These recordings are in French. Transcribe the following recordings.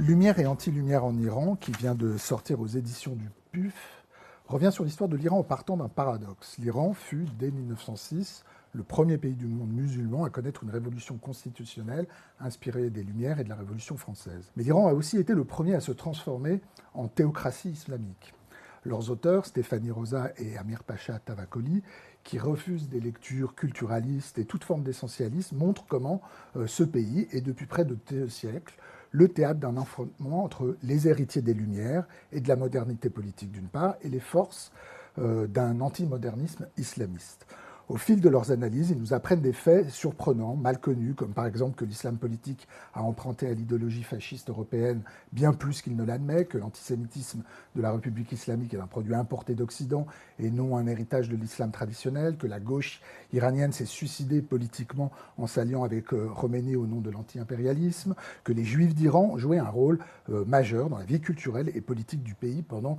Lumière et anti-lumière en Iran, qui vient de sortir aux éditions du PUF, revient sur l'histoire de l'Iran en partant d'un paradoxe. L'Iran fut, dès 1906, le premier pays du monde musulman à connaître une révolution constitutionnelle inspirée des Lumières et de la Révolution française. Mais l'Iran a aussi été le premier à se transformer en théocratie islamique. Leurs auteurs, Stéphanie Rosa et Amir Pacha Tavakoli, qui refusent des lectures culturalistes et toute forme d'essentialisme, montrent comment ce pays est depuis près de 2 siècles le théâtre d'un affrontement entre les héritiers des Lumières et de la modernité politique d'une part, et les forces d'un antimodernisme islamiste. Au fil de leurs analyses, ils nous apprennent des faits surprenants, mal connus, comme par exemple que l'islam politique a emprunté à l'idéologie fasciste européenne bien plus qu'il ne l'admet, que l'antisémitisme de la République islamique est un produit importé d'Occident et non un héritage de l'islam traditionnel, que la gauche iranienne s'est suicidée politiquement en s'alliant avec Khomeini au nom de l'anti-impérialisme, que les juifs d'Iran ont joué un rôle majeur dans la vie culturelle et politique du pays pendant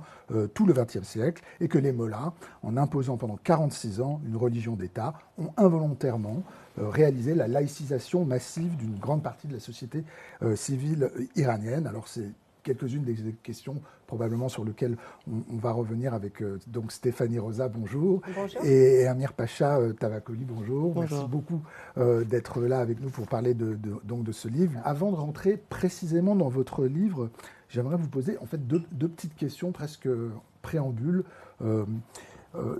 tout le XXe siècle, et que les mollahs, en imposant pendant 46 ans une religion d'État, ont involontairement réalisé la laïcisation massive d'une grande partie de la société civile iranienne. Alors c'est quelques-unes des questions probablement sur lesquelles on va revenir avec donc Stéphanie Rosa, bonjour, bonjour. Et Amir Pacha Tavakoli, bonjour. Bonjour. Merci beaucoup d'être là avec nous pour parler donc de ce livre. Avant de rentrer précisément dans votre livre, j'aimerais vous poser en fait deux petites questions presque préambule.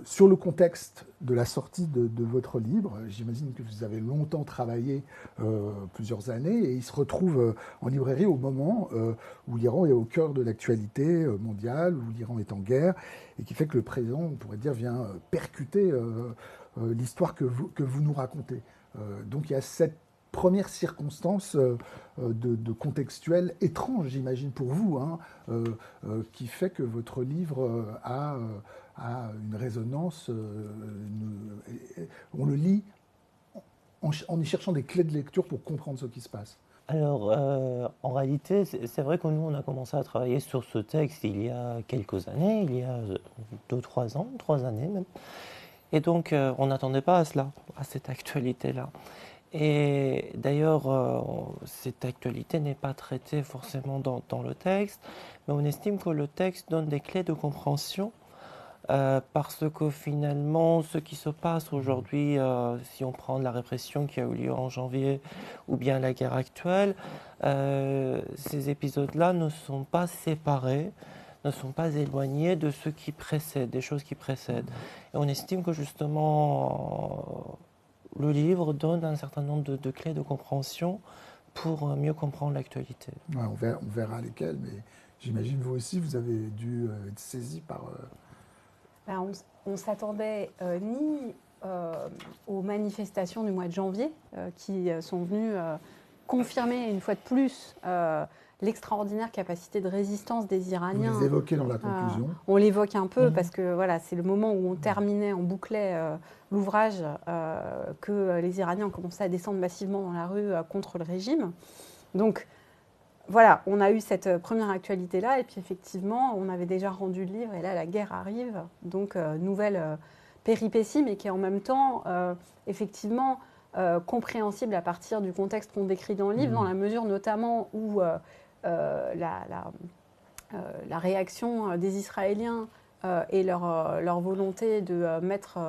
Sur le contexte de la sortie de votre livre, j'imagine que vous avez longtemps travaillé, plusieurs années, et il se retrouve en librairie au moment où l'Iran est au cœur de l'actualité mondiale, où l'Iran est en guerre, et qui fait que le présent, on pourrait dire, vient percuter l'histoire que vous nous racontez. Donc il y a cette première circonstance de contextuel étrange, j'imagine, pour vous, hein, qui fait que votre livre a une résonance, on le lit en y cherchant des clés de lecture pour comprendre ce qui se passe. Alors, en réalité, c'est vrai que nous, on a commencé à travailler sur ce texte il y a quelques années, il y a 2-3 ans, 3 années même. Et donc, on n'attendait pas à cela, à cette actualité-là. Et d'ailleurs, cette actualité n'est pas traitée forcément dans le texte, mais on estime que le texte donne des clés de compréhension parce que finalement, ce qui se passe aujourd'hui, si on prend la répression qui a eu lieu en janvier ou bien la guerre actuelle, ces épisodes-là ne sont pas séparés, ne sont pas éloignés de ce qui précède, des choses qui précèdent. Et on estime que justement, le livre donne un certain nombre de clés de compréhension pour mieux comprendre l'actualité. Ouais, on verra lesquelles, mais j'imagine vous aussi, vous avez dû être saisi par... On ne s'attendait ni aux manifestations du mois de janvier qui sont venues confirmer une fois de plus l'extraordinaire capacité de résistance des Iraniens. Vous les évoquez dans la conclusion. On l'évoque un peu parce que voilà, c'est le moment où on terminait, on bouclait l'ouvrage que les Iraniens ont commencé à descendre massivement dans la rue contre le régime. Donc voilà, on a eu cette première actualité-là et puis effectivement, on avait déjà rendu le livre et là, la guerre arrive. Donc, nouvelle péripétie, mais qui est en même temps, effectivement, compréhensible à partir du contexte qu'on décrit dans le livre, dans la mesure notamment où la réaction des Israéliens et leur volonté de mettre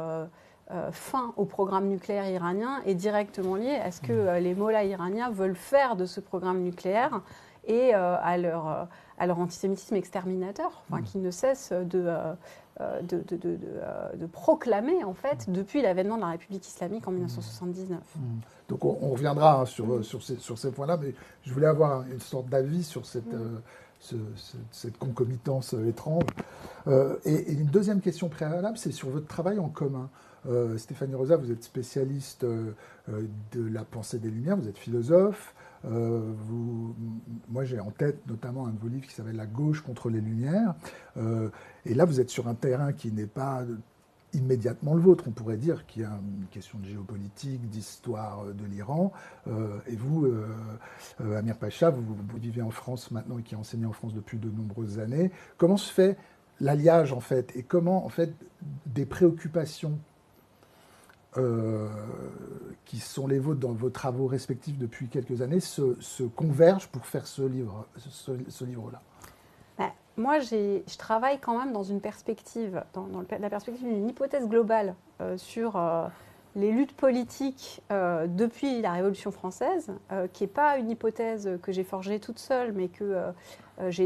fin au programme nucléaire iranien est directement liée à ce que les mollahs iraniens veulent faire de ce programme nucléaire et à leur antisémitisme exterminateur, qui ne cesse de proclamer, en fait, depuis l'avènement de la République islamique en 1979. Donc on reviendra sur ces points-là, mais je voulais avoir une sorte d'avis sur cette concomitance étrange. Et une deuxième question préalable, c'est sur votre travail en commun. Stéphanie Rosa, vous êtes spécialiste de la pensée des Lumières, vous êtes philosophe. Moi, j'ai en tête notamment un de vos livres qui s'appelle « La gauche contre les Lumières ». Et là, vous êtes sur un terrain qui n'est pas immédiatement le vôtre, on pourrait dire, qui est une question de géopolitique, d'histoire de l'Iran. Et vous, Amir Pacha, vous vivez en France maintenant et qui enseignez en France depuis de nombreuses années. Comment se fait l'alliage, en fait, et comment, en fait, des préoccupations qui sont les vôtres dans vos travaux respectifs depuis quelques années se convergent pour faire ce livre-là? Moi, je travaille quand même dans une perspective, dans la perspective d'une hypothèse globale sur les luttes politiques depuis la Révolution française, qui n'est pas une hypothèse que j'ai forgée toute seule, mais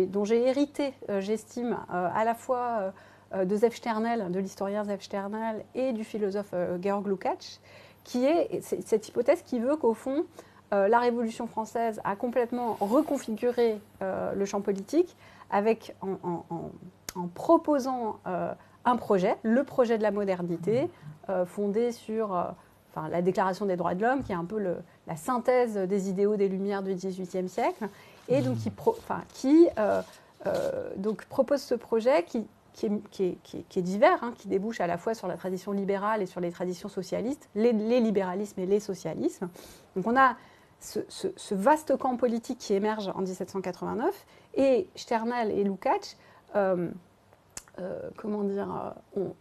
dont j'ai hérité, j'estime, à la fois de Zev Sternel, de l'historien Zev Sternel, et du philosophe Georg Lukács, qui est cette hypothèse qui veut qu'au fond, la Révolution française a complètement reconfiguré le champ politique en proposant un projet, le projet de la modernité, fondé sur la Déclaration des droits de l'homme, qui est un peu la synthèse des idéaux des Lumières du XVIIIe siècle, et donc qui propose ce projet qui est divers, qui débouche à la fois sur la tradition libérale et sur les traditions socialistes, les libéralismes et les socialismes. Donc on a ce vaste camp politique qui émerge en 1789, et Sternel et Lukács ont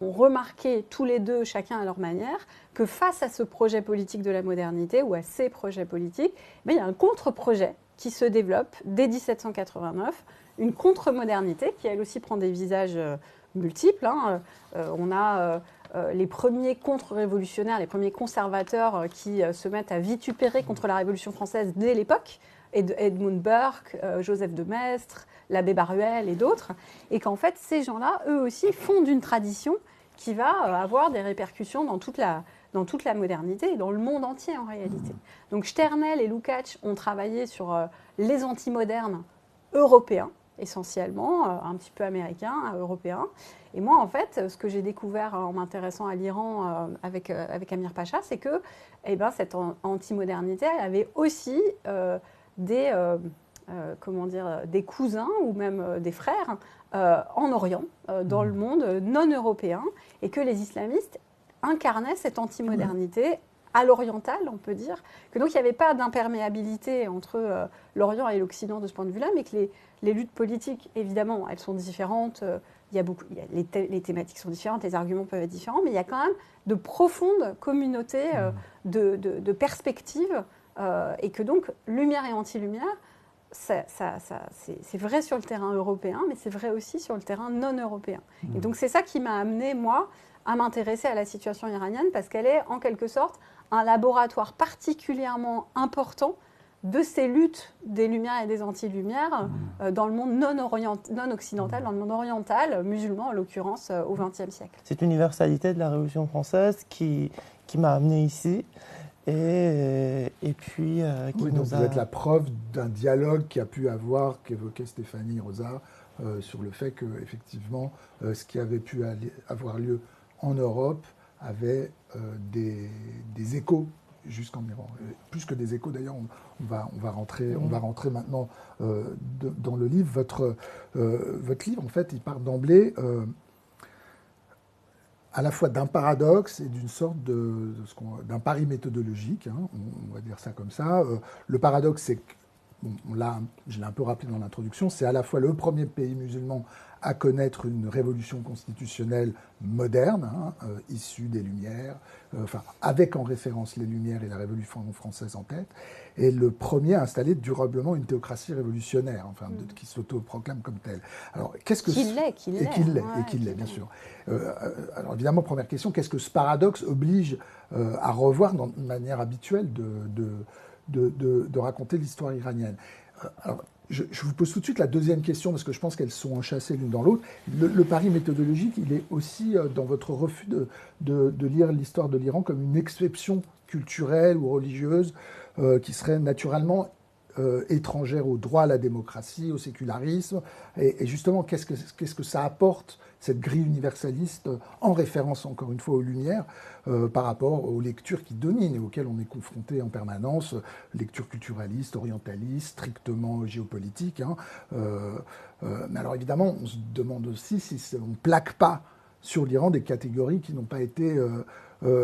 remarqué tous les deux, chacun à leur manière, que face à ce projet politique de la modernité, ou à ces projets politiques, il y a un contre-projet qui se développe dès 1789, une contre-modernité qui elle aussi prend des visages multiples. On a les premiers contre-révolutionnaires, les premiers conservateurs qui se mettent à vitupérer contre la Révolution française dès l'époque, Edmund Burke, Joseph de Maistre, l'abbé Baruel et d'autres, et qu'en fait ces gens-là, eux aussi, fondent une tradition qui va avoir des répercussions dans toute la modernité et dans le monde entier en réalité. Donc Sternel et Lukács ont travaillé sur les antimodernes européens, essentiellement, un petit peu américains, européens. Et moi, en fait, ce que j'ai découvert en m'intéressant à l'Iran avec Amir Pacha, c'est que cette antimodernité, elle avait aussi des cousins ou même des frères en Orient, dans le monde non européen, et que les islamistes incarnaient cette antimodernité à l'oriental, on peut dire, que donc il n'y avait pas d'imperméabilité entre l'Orient et l'Occident de ce point de vue-là, mais que les luttes politiques, évidemment, elles sont différentes, les thématiques sont différentes, les arguments peuvent être différents, mais il y a quand même de profondes communautés de perspectives, et que donc, lumière et anti-lumière, c'est vrai sur le terrain européen, mais c'est vrai aussi sur le terrain non européen. Et donc c'est ça qui m'a amené, moi, à m'intéresser à la situation iranienne, parce qu'elle est en quelque sorte un laboratoire particulièrement important de ces luttes des lumières et des anti-lumières dans le monde non occidental, dans le monde oriental, musulman en l'occurrence, au XXe siècle. Cette universalité de la Révolution française qui m'a amené ici. Et puis, vous êtes la preuve d'un dialogue qui a pu avoir, qu'évoquait Stéphanie Rosa, sur le fait que effectivement, ce qui avait pu avoir lieu en Europe avait des échos jusqu'en Iran. Plus que des échos, d'ailleurs, on va rentrer maintenant dans le livre. Votre livre, en fait, il part d'emblée à la fois d'un paradoxe et d'une sorte d'un pari méthodologique, on va dire ça comme ça. Le paradoxe, c'est que, je l'ai un peu rappelé dans l'introduction, c'est à la fois le premier pays musulman à connaître une révolution constitutionnelle moderne, issue des Lumières, avec en référence les Lumières et la Révolution française en tête, et le premier à installer durablement une théocratie révolutionnaire, qui s'auto-proclame comme telle. Alors, qu'est-ce que qu'il l'est, bien sûr. Alors évidemment, première question, qu'est-ce que ce paradoxe oblige à revoir de manière habituelle de raconter l'histoire iranienne? Alors, je vous pose tout de suite la deuxième question, parce que je pense qu'elles sont enchâssées l'une dans l'autre. Le pari méthodologique, il est aussi dans votre refus de lire l'histoire de l'Iran comme une exception culturelle ou religieuse qui serait naturellement étrangère au droit à la démocratie, au sécularisme. Et justement, qu'est-ce que ça apporte, cette grille universaliste, en référence encore une fois aux Lumières, par rapport aux lectures qui dominent et auxquelles on est confronté en permanence, lectures culturalistes, orientalistes, strictement géopolitiques. Mais alors évidemment, on se demande aussi si on ne plaque pas sur l'Iran des catégories qui n'ont pas été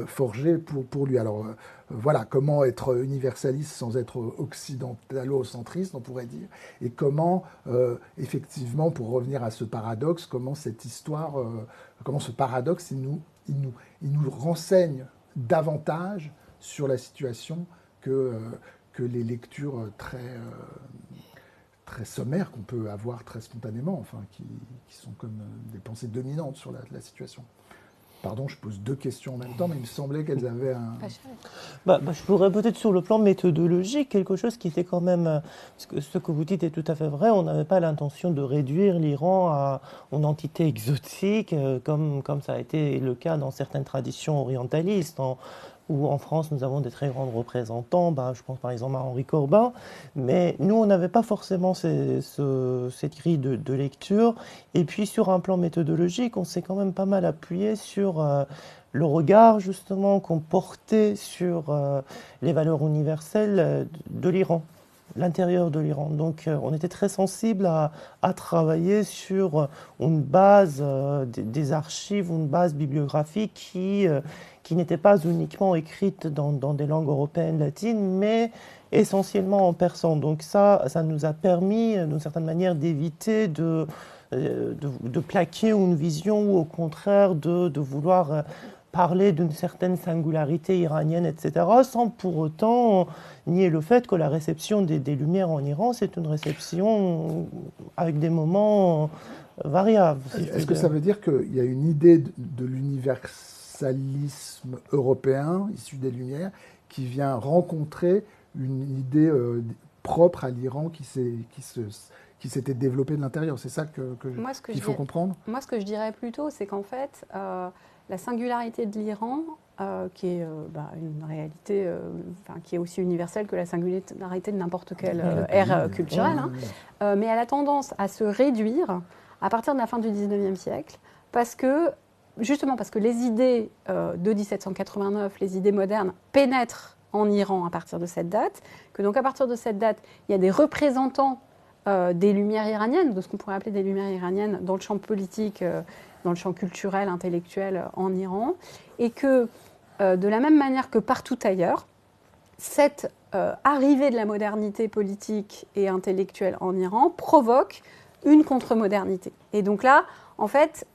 forgées pour lui. Alors voilà, comment être universaliste sans être occidentalo-centriste, on pourrait dire, et comment, effectivement, pour revenir à ce paradoxe, comment cette histoire, comment ce paradoxe, il nous renseigne davantage sur la situation que les lectures très sommaires qu'on peut avoir très spontanément, enfin, qui sont comme des pensées dominantes sur la situation. Pardon, je pose deux questions en même temps, mais il me semblait qu'elles avaient un... Je pourrais peut-être sur le plan méthodologique, quelque chose qui était quand même... Parce que ce que vous dites est tout à fait vrai, on n'avait pas l'intention de réduire l'Iran à une entité exotique, comme ça a été le cas dans certaines traditions orientalistes, où en France nous avons des très grands représentants, je pense par exemple à Henri Corbin, mais nous on n'avait pas forcément cette grille de lecture, et puis sur un plan méthodologique on s'est quand même pas mal appuyé sur le regard justement qu'on portait sur les valeurs universelles de l'Iran, l'intérieur de l'Iran. Donc on était très sensible à travailler sur une base des archives, une base bibliographique qui n'était pas uniquement écrite dans des langues européennes latines, mais essentiellement en persan. Donc ça nous a permis, d'une certaine manière, d'éviter de plaquer une vision ou au contraire de vouloir parler d'une certaine singularité iranienne, etc., sans pour autant nier le fait que la réception des Lumières en Iran, c'est une réception avec des moments variables. Est-ce que ça veut dire qu'il y a une idée de l'universalisme européen, issu des Lumières, qui vient rencontrer une idée propre à l'Iran qui s'était développée de l'intérieur? C'est ça qu'il faut comprendre? Moi, ce que je dirais plutôt, c'est qu'en fait, la singularité de l'Iran, qui est une réalité qui est aussi universelle que la singularité de n'importe quelle ère culturelle, mais elle a tendance à se réduire à partir de la fin du XIXe siècle, justement parce que les idées de 1789, les idées modernes, pénètrent en Iran à partir de cette date, que donc à partir de cette date, il y a des représentants des Lumières iraniennes, de ce qu'on pourrait appeler des Lumières iraniennes dans le champ politique, dans le champ culturel, intellectuel en Iran, et que de la même manière que partout ailleurs, cette arrivée de la modernité politique et intellectuelle en Iran provoque une contre-modernité. Et donc là, en fait,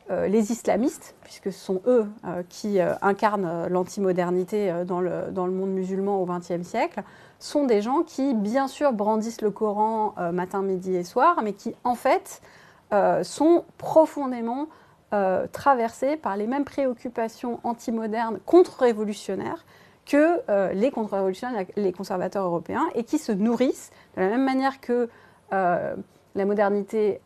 les islamistes, puisque ce sont eux qui incarnent l'antimodernité dans le monde musulman au XXe siècle, sont des gens qui, bien sûr, brandissent le Coran matin, midi et soir, mais qui, en fait, sont profondément traversés par les mêmes préoccupations antimodernes, contre-révolutionnaires que les contre-révolutionnaires, les conservateurs européens, et qui se nourrissent de la même manière que la modernité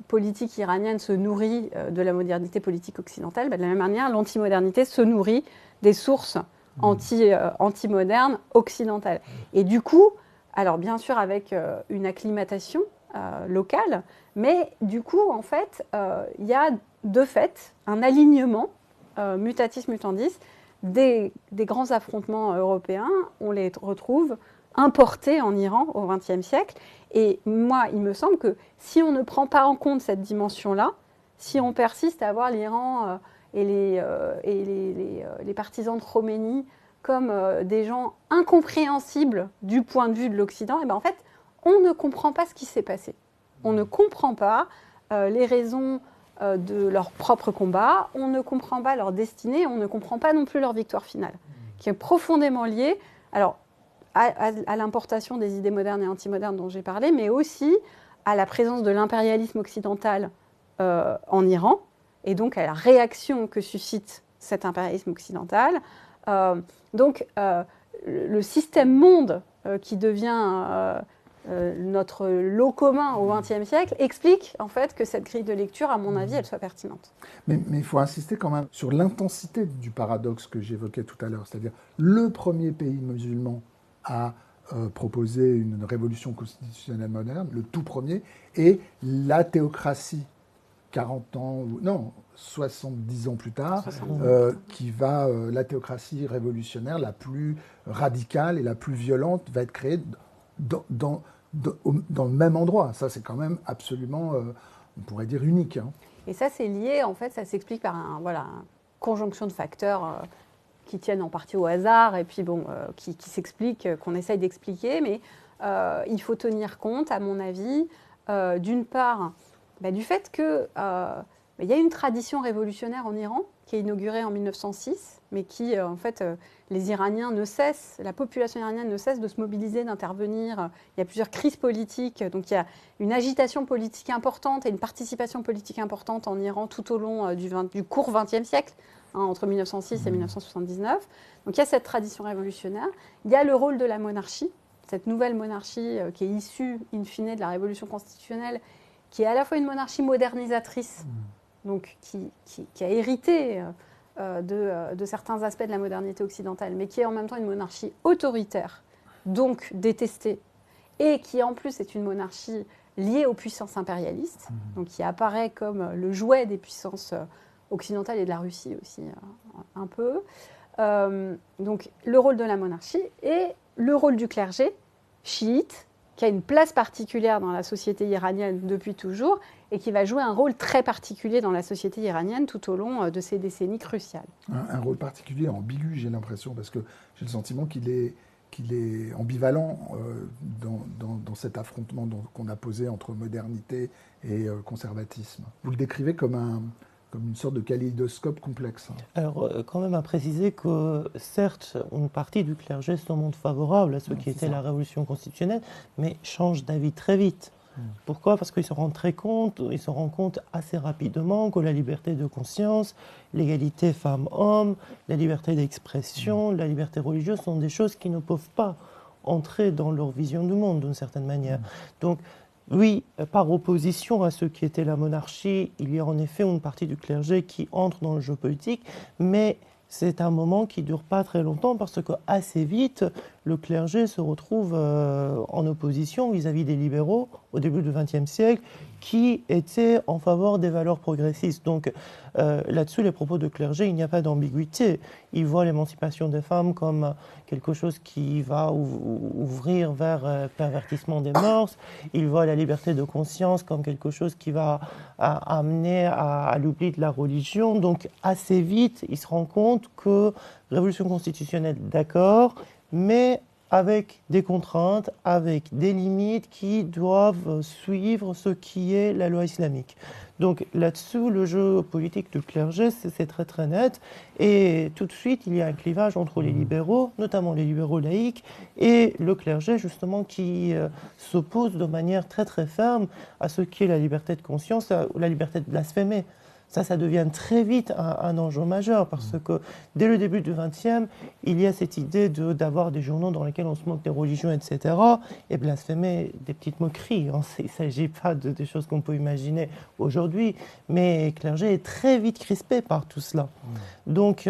politique iranienne se nourrit de la modernité politique occidentale, de la même manière, l'antimodernité se nourrit des sources anti-modernes occidentales. Et du coup, alors bien sûr avec une acclimatation locale, mais du coup, en fait, il y a de fait un alignement mutatis mutandis des grands affrontements européens. On les retrouve importés en Iran au XXe siècle. Et moi, il me semble que si on ne prend pas en compte cette dimension-là, si on persiste à voir l'Iran et les partisans de Khomeini comme des gens incompréhensibles du point de vue de l'Occident, et ben en fait, on ne comprend pas ce qui s'est passé. On ne comprend pas les raisons de leur propre combat, on ne comprend pas leur destinée, on ne comprend pas non plus leur victoire finale, qui est profondément liée à l'importation des idées modernes et antimodernes dont j'ai parlé, mais aussi à la présence de l'impérialisme occidental en Iran, et donc à la réaction que suscite cet impérialisme occidental. Donc, le système monde qui devient notre lot commun au XXe siècle explique en fait que cette grille de lecture, à mon avis, elle soit pertinente. Mais il faut insister quand même sur l'intensité du paradoxe que j'évoquais tout à l'heure, c'est-à-dire le premier pays musulman à proposer une révolution constitutionnelle moderne, le tout premier, et la théocratie 70 ans plus tard, qui va, la théocratie révolutionnaire la plus radicale et la plus violente va être créée dans le même endroit. Ça, c'est quand même absolument, on pourrait dire, unique. Hein. Et ça, c'est lié, en fait, ça s'explique par une conjonction de facteurs qui tiennent en partie au hasard et puis qui s'expliquent, qu'on essaye d'expliquer. Mais il faut tenir compte, à mon avis, d'une part, du fait que il y a une tradition révolutionnaire en Iran qui est inauguré en 1906, mais qui, en fait, les Iraniens ne cessent, la population iranienne ne cesse de se mobiliser, d'intervenir. Il y a plusieurs crises politiques, donc il y a une agitation politique importante et une participation politique importante en Iran tout au long du court XXe siècle, entre 1906 et 1979. Donc il y a cette tradition révolutionnaire. Il y a le rôle de la monarchie, cette nouvelle monarchie qui est issue, in fine, de la révolution constitutionnelle, qui est à la fois une monarchie modernisatrice, donc qui a hérité de certains aspects de la modernité occidentale, mais qui est en même temps une monarchie autoritaire, donc détestée, et qui en plus est une monarchie liée aux puissances impérialistes, donc qui apparaît comme le jouet des puissances occidentales et de la Russie aussi un peu. Donc le rôle de la monarchie et le rôle du clergé chiite, qui a une place particulière dans la société iranienne depuis toujours et qui va jouer un rôle très particulier dans la société iranienne tout au long de ces décennies cruciales. Un rôle particulier, ambigu, j'ai l'impression, parce que j'ai le sentiment qu'il est ambivalent dans cet affrontement qu'on a posé entre modernité et conservatisme. Vous le décrivez comme une sorte de kaléidoscope complexe. Alors, quand même à préciser que, certes, une partie du clergé se montre favorable à ce qui était la révolution constitutionnelle, mais change d'avis très vite. Pourquoi ? Parce qu'ils se rendent compte assez rapidement que la liberté de conscience, l'égalité femmes-hommes, la liberté d'expression, la liberté religieuse sont des choses qui ne peuvent pas entrer dans leur vision du monde, d'une certaine manière. Donc, oui, par opposition à ce qui était la monarchie, il y a en effet une partie du clergé qui entre dans le jeu politique, mais c'est un moment qui ne dure pas très longtemps parce que assez vite, le clergé se retrouve en opposition vis-à-vis des libéraux au début du XXe siècle qui étaient en faveur des valeurs progressistes. Donc là-dessus, les propos de clergé, il n'y a pas d'ambiguïté. Ils voient l'émancipation des femmes comme quelque chose qui va ouvrir vers pervertissement des mœurs. Ils voient la liberté de conscience comme quelque chose qui va amener à l'oubli de la religion. Donc assez vite, ils se rendent compte que révolution constitutionnelle, d'accord, mais avec des contraintes, avec des limites qui doivent suivre ce qui est la loi islamique. Donc là-dessus, le jeu politique du clergé, c'est très très net. Et tout de suite, il y a un clivage entre les libéraux, notamment les libéraux laïcs, et le clergé, justement, qui s'oppose de manière très très ferme à ce qui est la liberté de conscience, la liberté de blasphémer. Ça devient très vite un enjeu majeur parce que dès le début du XXe, il y a cette idée d'avoir des journaux dans lesquels on se moque des religions, etc. et blasphémer des petites moqueries. Il ne s'agit pas des choses qu'on peut imaginer aujourd'hui, mais le clergé est très vite crispé par tout cela. Donc,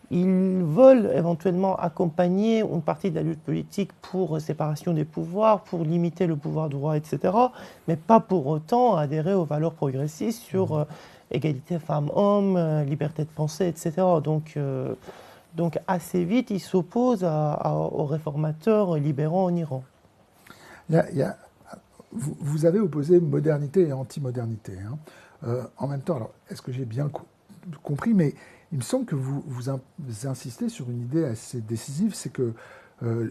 ils veulent éventuellement accompagner une partie de la lutte politique pour séparation des pouvoirs, pour limiter le pouvoir du roi, etc., mais pas pour autant adhérer aux valeurs progressistes sur égalité femmes-hommes, liberté de penser, etc. Donc assez vite, ils s'opposent aux réformateurs libéraux en Iran. Vous avez opposé modernité et anti-modernité. En même temps, alors, est-ce que j'ai bien compris, mais il me semble que vous insistez sur une idée assez décisive, c'est que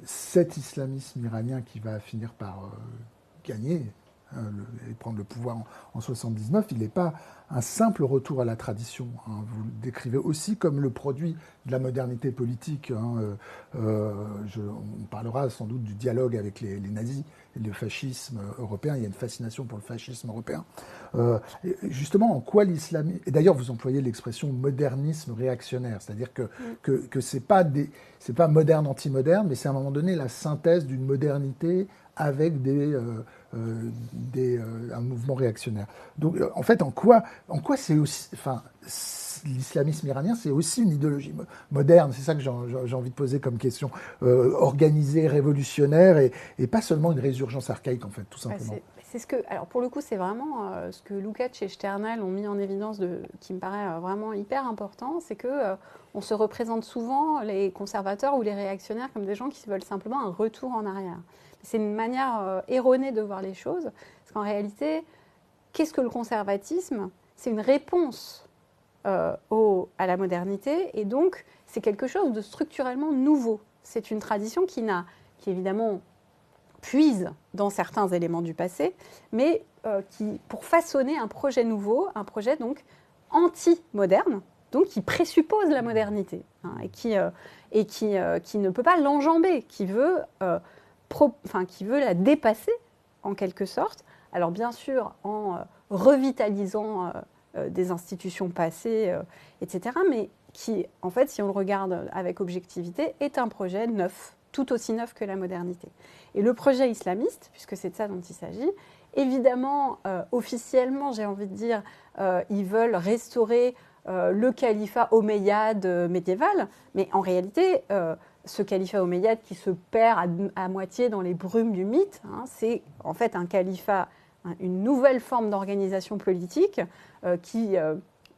cet islamisme iranien qui va finir par gagner et prendre le pouvoir en 79, il n'est pas un simple retour à la tradition. Vous le décrivez aussi comme le produit de la modernité politique. On parlera sans doute du dialogue avec les nazis et le fascisme européen. Il y a une fascination pour le fascisme européen. Justement, en quoi l'islamisme... Et d'ailleurs, vous employez l'expression modernisme réactionnaire, c'est-à-dire que c'est pas moderne anti-moderne, mais c'est à un moment donné la synthèse d'une modernité avec un mouvement réactionnaire. Donc, en fait, en quoi c'est aussi... l'islamisme iranien, c'est aussi une idéologie moderne. C'est ça que j'ai envie de poser comme question. Organisée, révolutionnaire, et pas seulement une résurgence archaïque, en fait, tout simplement. Alors pour le coup, c'est vraiment ce que Lukács et Sternel ont mis en évidence, qui me paraît vraiment hyper important, c'est qu'on se représente souvent les conservateurs ou les réactionnaires comme des gens qui veulent simplement un retour en arrière. C'est une manière erronée de voir les choses, parce qu'en réalité, qu'est-ce que le conservatisme ? C'est une réponse à la modernité, et donc c'est quelque chose de structurellement nouveau. C'est une tradition qui évidemment puise dans certains éléments du passé, mais pour façonner un projet nouveau, un projet donc anti-moderne, donc qui présuppose la modernité, hein, et qui ne peut pas l'enjamber, qui veut la dépasser en quelque sorte. Alors bien sûr en revitalisant des institutions passées, etc., mais qui, en fait, si on le regarde avec objectivité, est un projet neuf, tout aussi neuf que la modernité. Et le projet islamiste, puisque c'est de ça dont il s'agit, évidemment, officiellement, j'ai envie de dire, ils veulent restaurer le califat omeyyade médiéval, mais en réalité, ce califat omeyyade qui se perd à moitié dans les brumes du mythe, hein, c'est en fait un califat, une nouvelle forme d'organisation politique qui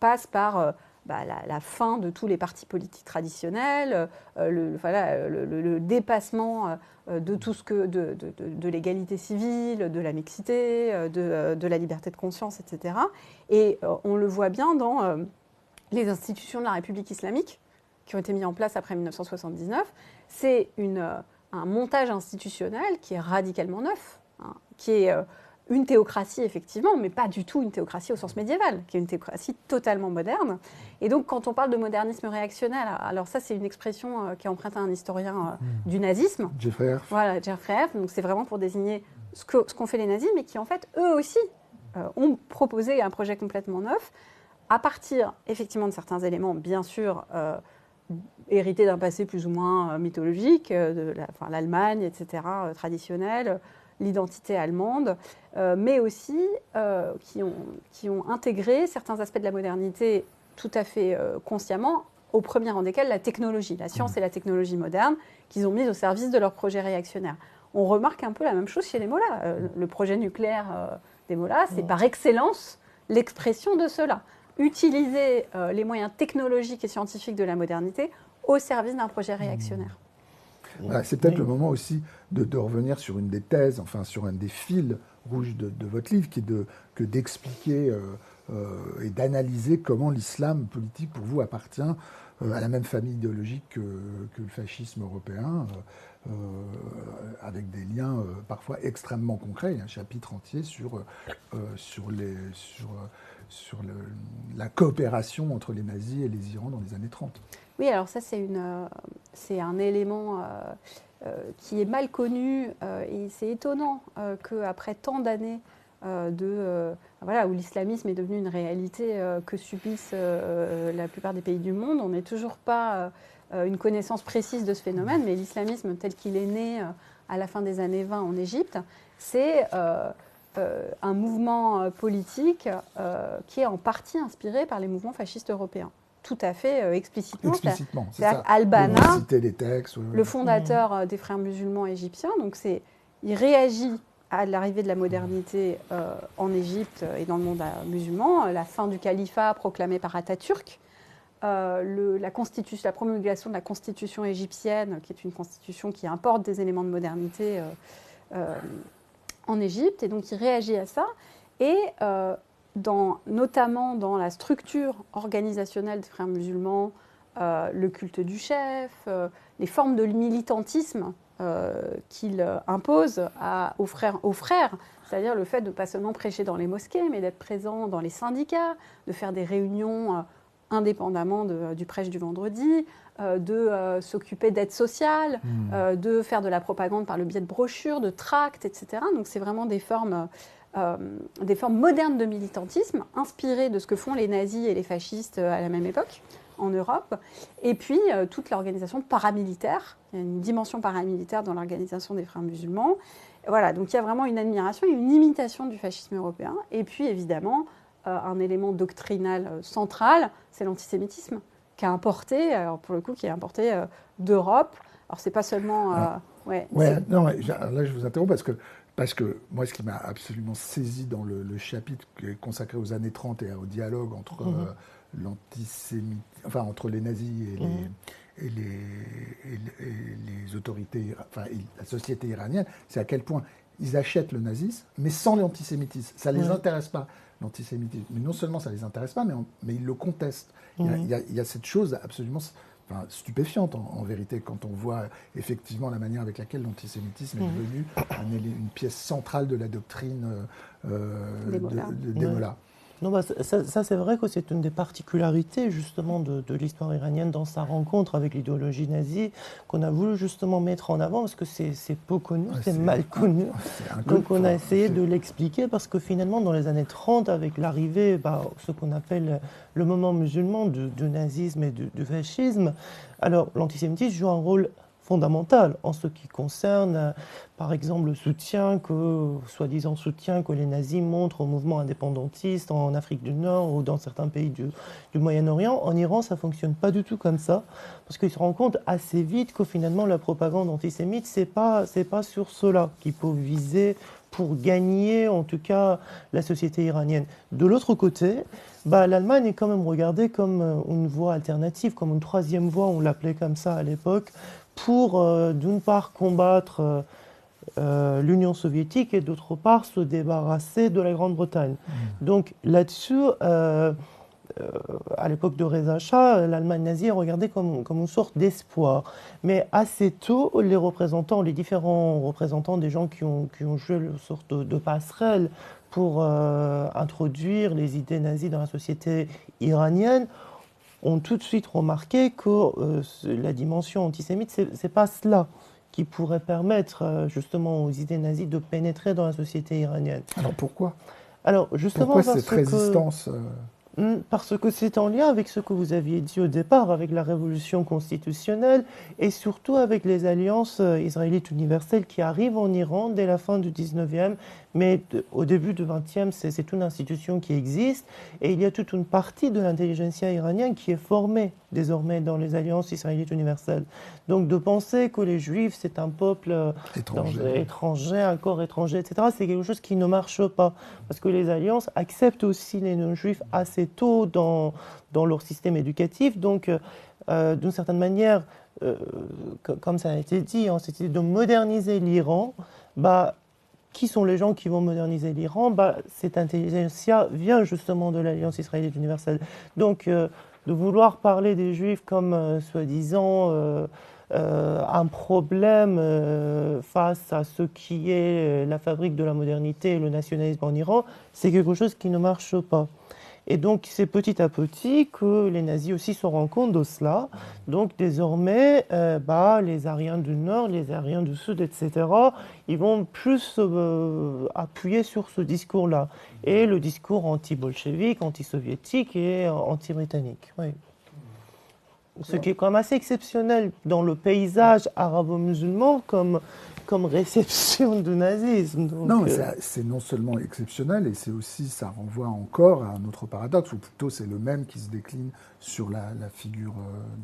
passe par la fin de tous les partis politiques traditionnels, le dépassement de tout ce que de l'égalité civile, de la mixité, de la liberté de conscience, etc. Et on le voit bien dans les institutions de la République islamique qui ont été mises en place après 1979. C'est un montage institutionnel qui est radicalement neuf, hein, qui est une théocratie, effectivement, mais pas du tout une théocratie au sens médiéval, qui est une théocratie totalement moderne. Et donc, quand on parle de modernisme réactionnel, alors ça, c'est une expression qui est empruntée à un historien du nazisme. Jeffrey Herf. Voilà, Jeffrey Herf. Donc, c'est vraiment pour désigner ce qu'ont fait les nazis, mais qui, en fait, eux aussi, ont proposé un projet complètement neuf, à partir, effectivement, de certains éléments, bien sûr, hérités d'un passé plus ou moins mythologique, l'Allemagne, etc., traditionnelle, l'identité allemande, mais aussi qui ont intégré certains aspects de la modernité tout à fait consciemment, au premier rang desquels la technologie, la science et la technologie moderne, qu'ils ont mis au service de leur projet réactionnaire. On remarque un peu la même chose chez les Mollahs. Le projet nucléaire des Mollahs, c'est par excellence l'expression de cela. Utiliser les moyens technologiques et scientifiques de la modernité au service d'un projet réactionnaire. Voilà, c'est peut-être le moment aussi de revenir sur une des thèses, enfin sur un des fils rouges de votre livre, qui est d'expliquer et d'analyser comment l'islam politique, pour vous, appartient à la même famille idéologique que le fascisme européen, avec des liens parfois extrêmement concrets. Il y a un chapitre entier sur la coopération entre les nazis et les Irans dans les années 30. Oui, alors ça, c'est un élément qui est mal connu et c'est étonnant qu'après tant d'années où l'islamisme est devenu une réalité que subissent la plupart des pays du monde, on n'est toujours pas une connaissance précise de ce phénomène, mais l'islamisme tel qu'il est né à la fin des années 20 en Égypte, c'est un mouvement politique qui est en partie inspiré par les mouvements fascistes européens. Tout à fait explicitement. C'est ça. Al-Banna, citer les textes, le fondateur des frères musulmans égyptiens, donc il réagit à l'arrivée de la modernité en Égypte et dans le monde musulman, la fin du califat proclamé par Atatürk, la promulgation de la constitution égyptienne, qui est une constitution qui importe des éléments de modernité en Égypte, et donc il réagit à ça, et notamment dans la structure organisationnelle des frères musulmans, le culte du chef, les formes de militantisme qu'il impose aux frères, c'est-à-dire le fait de ne pas seulement prêcher dans les mosquées, mais d'être présent dans les syndicats, de faire des réunions indépendamment du prêche du vendredi, de s'occuper d'aide sociale, de faire de la propagande par le biais de brochures, de tracts, etc. Donc c'est vraiment des formes modernes de militantisme, inspirées de ce que font les nazis et les fascistes à la même époque en Europe. Et puis toute l'organisation paramilitaire, il y a une dimension paramilitaire dans l'organisation des frères musulmans. Voilà, donc il y a vraiment une admiration et une imitation du fascisme européen. Et puis évidemment, un élément doctrinal central, c'est l'antisémitisme, qui est importé d'Europe. Alors c'est pas seulement... là je vous interromps parce que moi, ce qui m'a absolument saisi dans le chapitre qui est consacré aux années 30 et au dialogue entre entre les nazis et les autorités, la société iranienne, c'est à quel point ils achètent le nazisme, mais sans l'antisémitisme. Ça ne les intéresse pas, l'antisémitisme. Mais non seulement ça ne les intéresse pas, mais ils le contestent. Il y a cette chose absolument stupéfiante, en vérité, quand on voit effectivement la manière avec laquelle l'antisémitisme est devenu une pièce centrale de la doctrine des Mollahs. Non, ça, c'est vrai que c'est une des particularités justement de l'histoire iranienne dans sa rencontre avec l'idéologie nazie qu'on a voulu justement mettre en avant parce que c'est peu connu, c'est mal connu. Donc on a essayé de l'expliquer parce que finalement dans les années 30 avec l'arrivée, ce qu'on appelle le moment musulman du nazisme et du fascisme, alors l'antisémitisme joue un rôle fondamental en ce qui concerne, par exemple, le soi-disant soutien que les nazis montrent au mouvement indépendantiste en Afrique du Nord ou dans certains pays du Moyen-Orient. En Iran, ça ne fonctionne pas du tout comme ça, parce qu'ils se rendent compte assez vite que finalement la propagande antisémite, c'est pas sur cela qu'il faut viser pour gagner, en tout cas, la société iranienne. De l'autre côté, l'Allemagne est quand même regardée comme une voie alternative, comme une troisième voie, on l'appelait comme ça à l'époque, pour, d'une part, combattre l'Union soviétique et, d'autre part, se débarrasser de la Grande-Bretagne. Donc là-dessus, à l'époque de Reza Shah, l'Allemagne nazie est regardée comme une sorte d'espoir. Mais assez tôt, les différents représentants des gens qui ont joué une sorte de passerelle pour introduire les idées nazies dans la société iranienne, ont tout de suite remarqué que la dimension antisémite, c'est pas cela qui pourrait permettre justement aux idées nazies de pénétrer dans la société iranienne. Alors pourquoi ? Alors justement pourquoi cette résistance Parce que c'est en lien avec ce que vous aviez dit au départ, avec la révolution constitutionnelle et surtout avec les alliances israélites universelles qui arrivent en Iran dès la fin du 19e, mais au début du 20e, c'est une institution qui existe et il y a toute une partie de l'intelligentsia iranienne qui est formée désormais dans les alliances israélites universelles. Donc de penser que les Juifs, c'est un peuple étranger, un corps étranger, etc., c'est quelque chose qui ne marche pas. Parce que les alliances acceptent aussi les non-juifs assez tôt dans leur système éducatif. Donc, d'une certaine manière, comme ça a été dit, c'était de moderniser l'Iran. Qui sont les gens qui vont moderniser l'Iran ? Cette intelligentsia vient justement de l'Alliance israélite universelle. Donc, de vouloir parler des Juifs comme soi-disant un problème face à ce qui est la fabrique de la modernité et le nationalisme en Iran, c'est quelque chose qui ne marche pas. Et donc, c'est petit à petit que les nazis aussi se rendent compte de cela. Donc, désormais, les Aryens du Nord, les Aryens du Sud, etc., ils vont plus appuyer sur ce discours-là. Et le discours anti-bolchevique, anti-soviétique et anti-britannique. Oui. Ce qui est quand même assez exceptionnel dans le paysage arabo-musulman comme réception du nazisme. Donc, non, c'est non seulement exceptionnel, et c'est aussi, ça renvoie encore à un autre paradoxe, ou plutôt c'est le même qui se décline sur la figure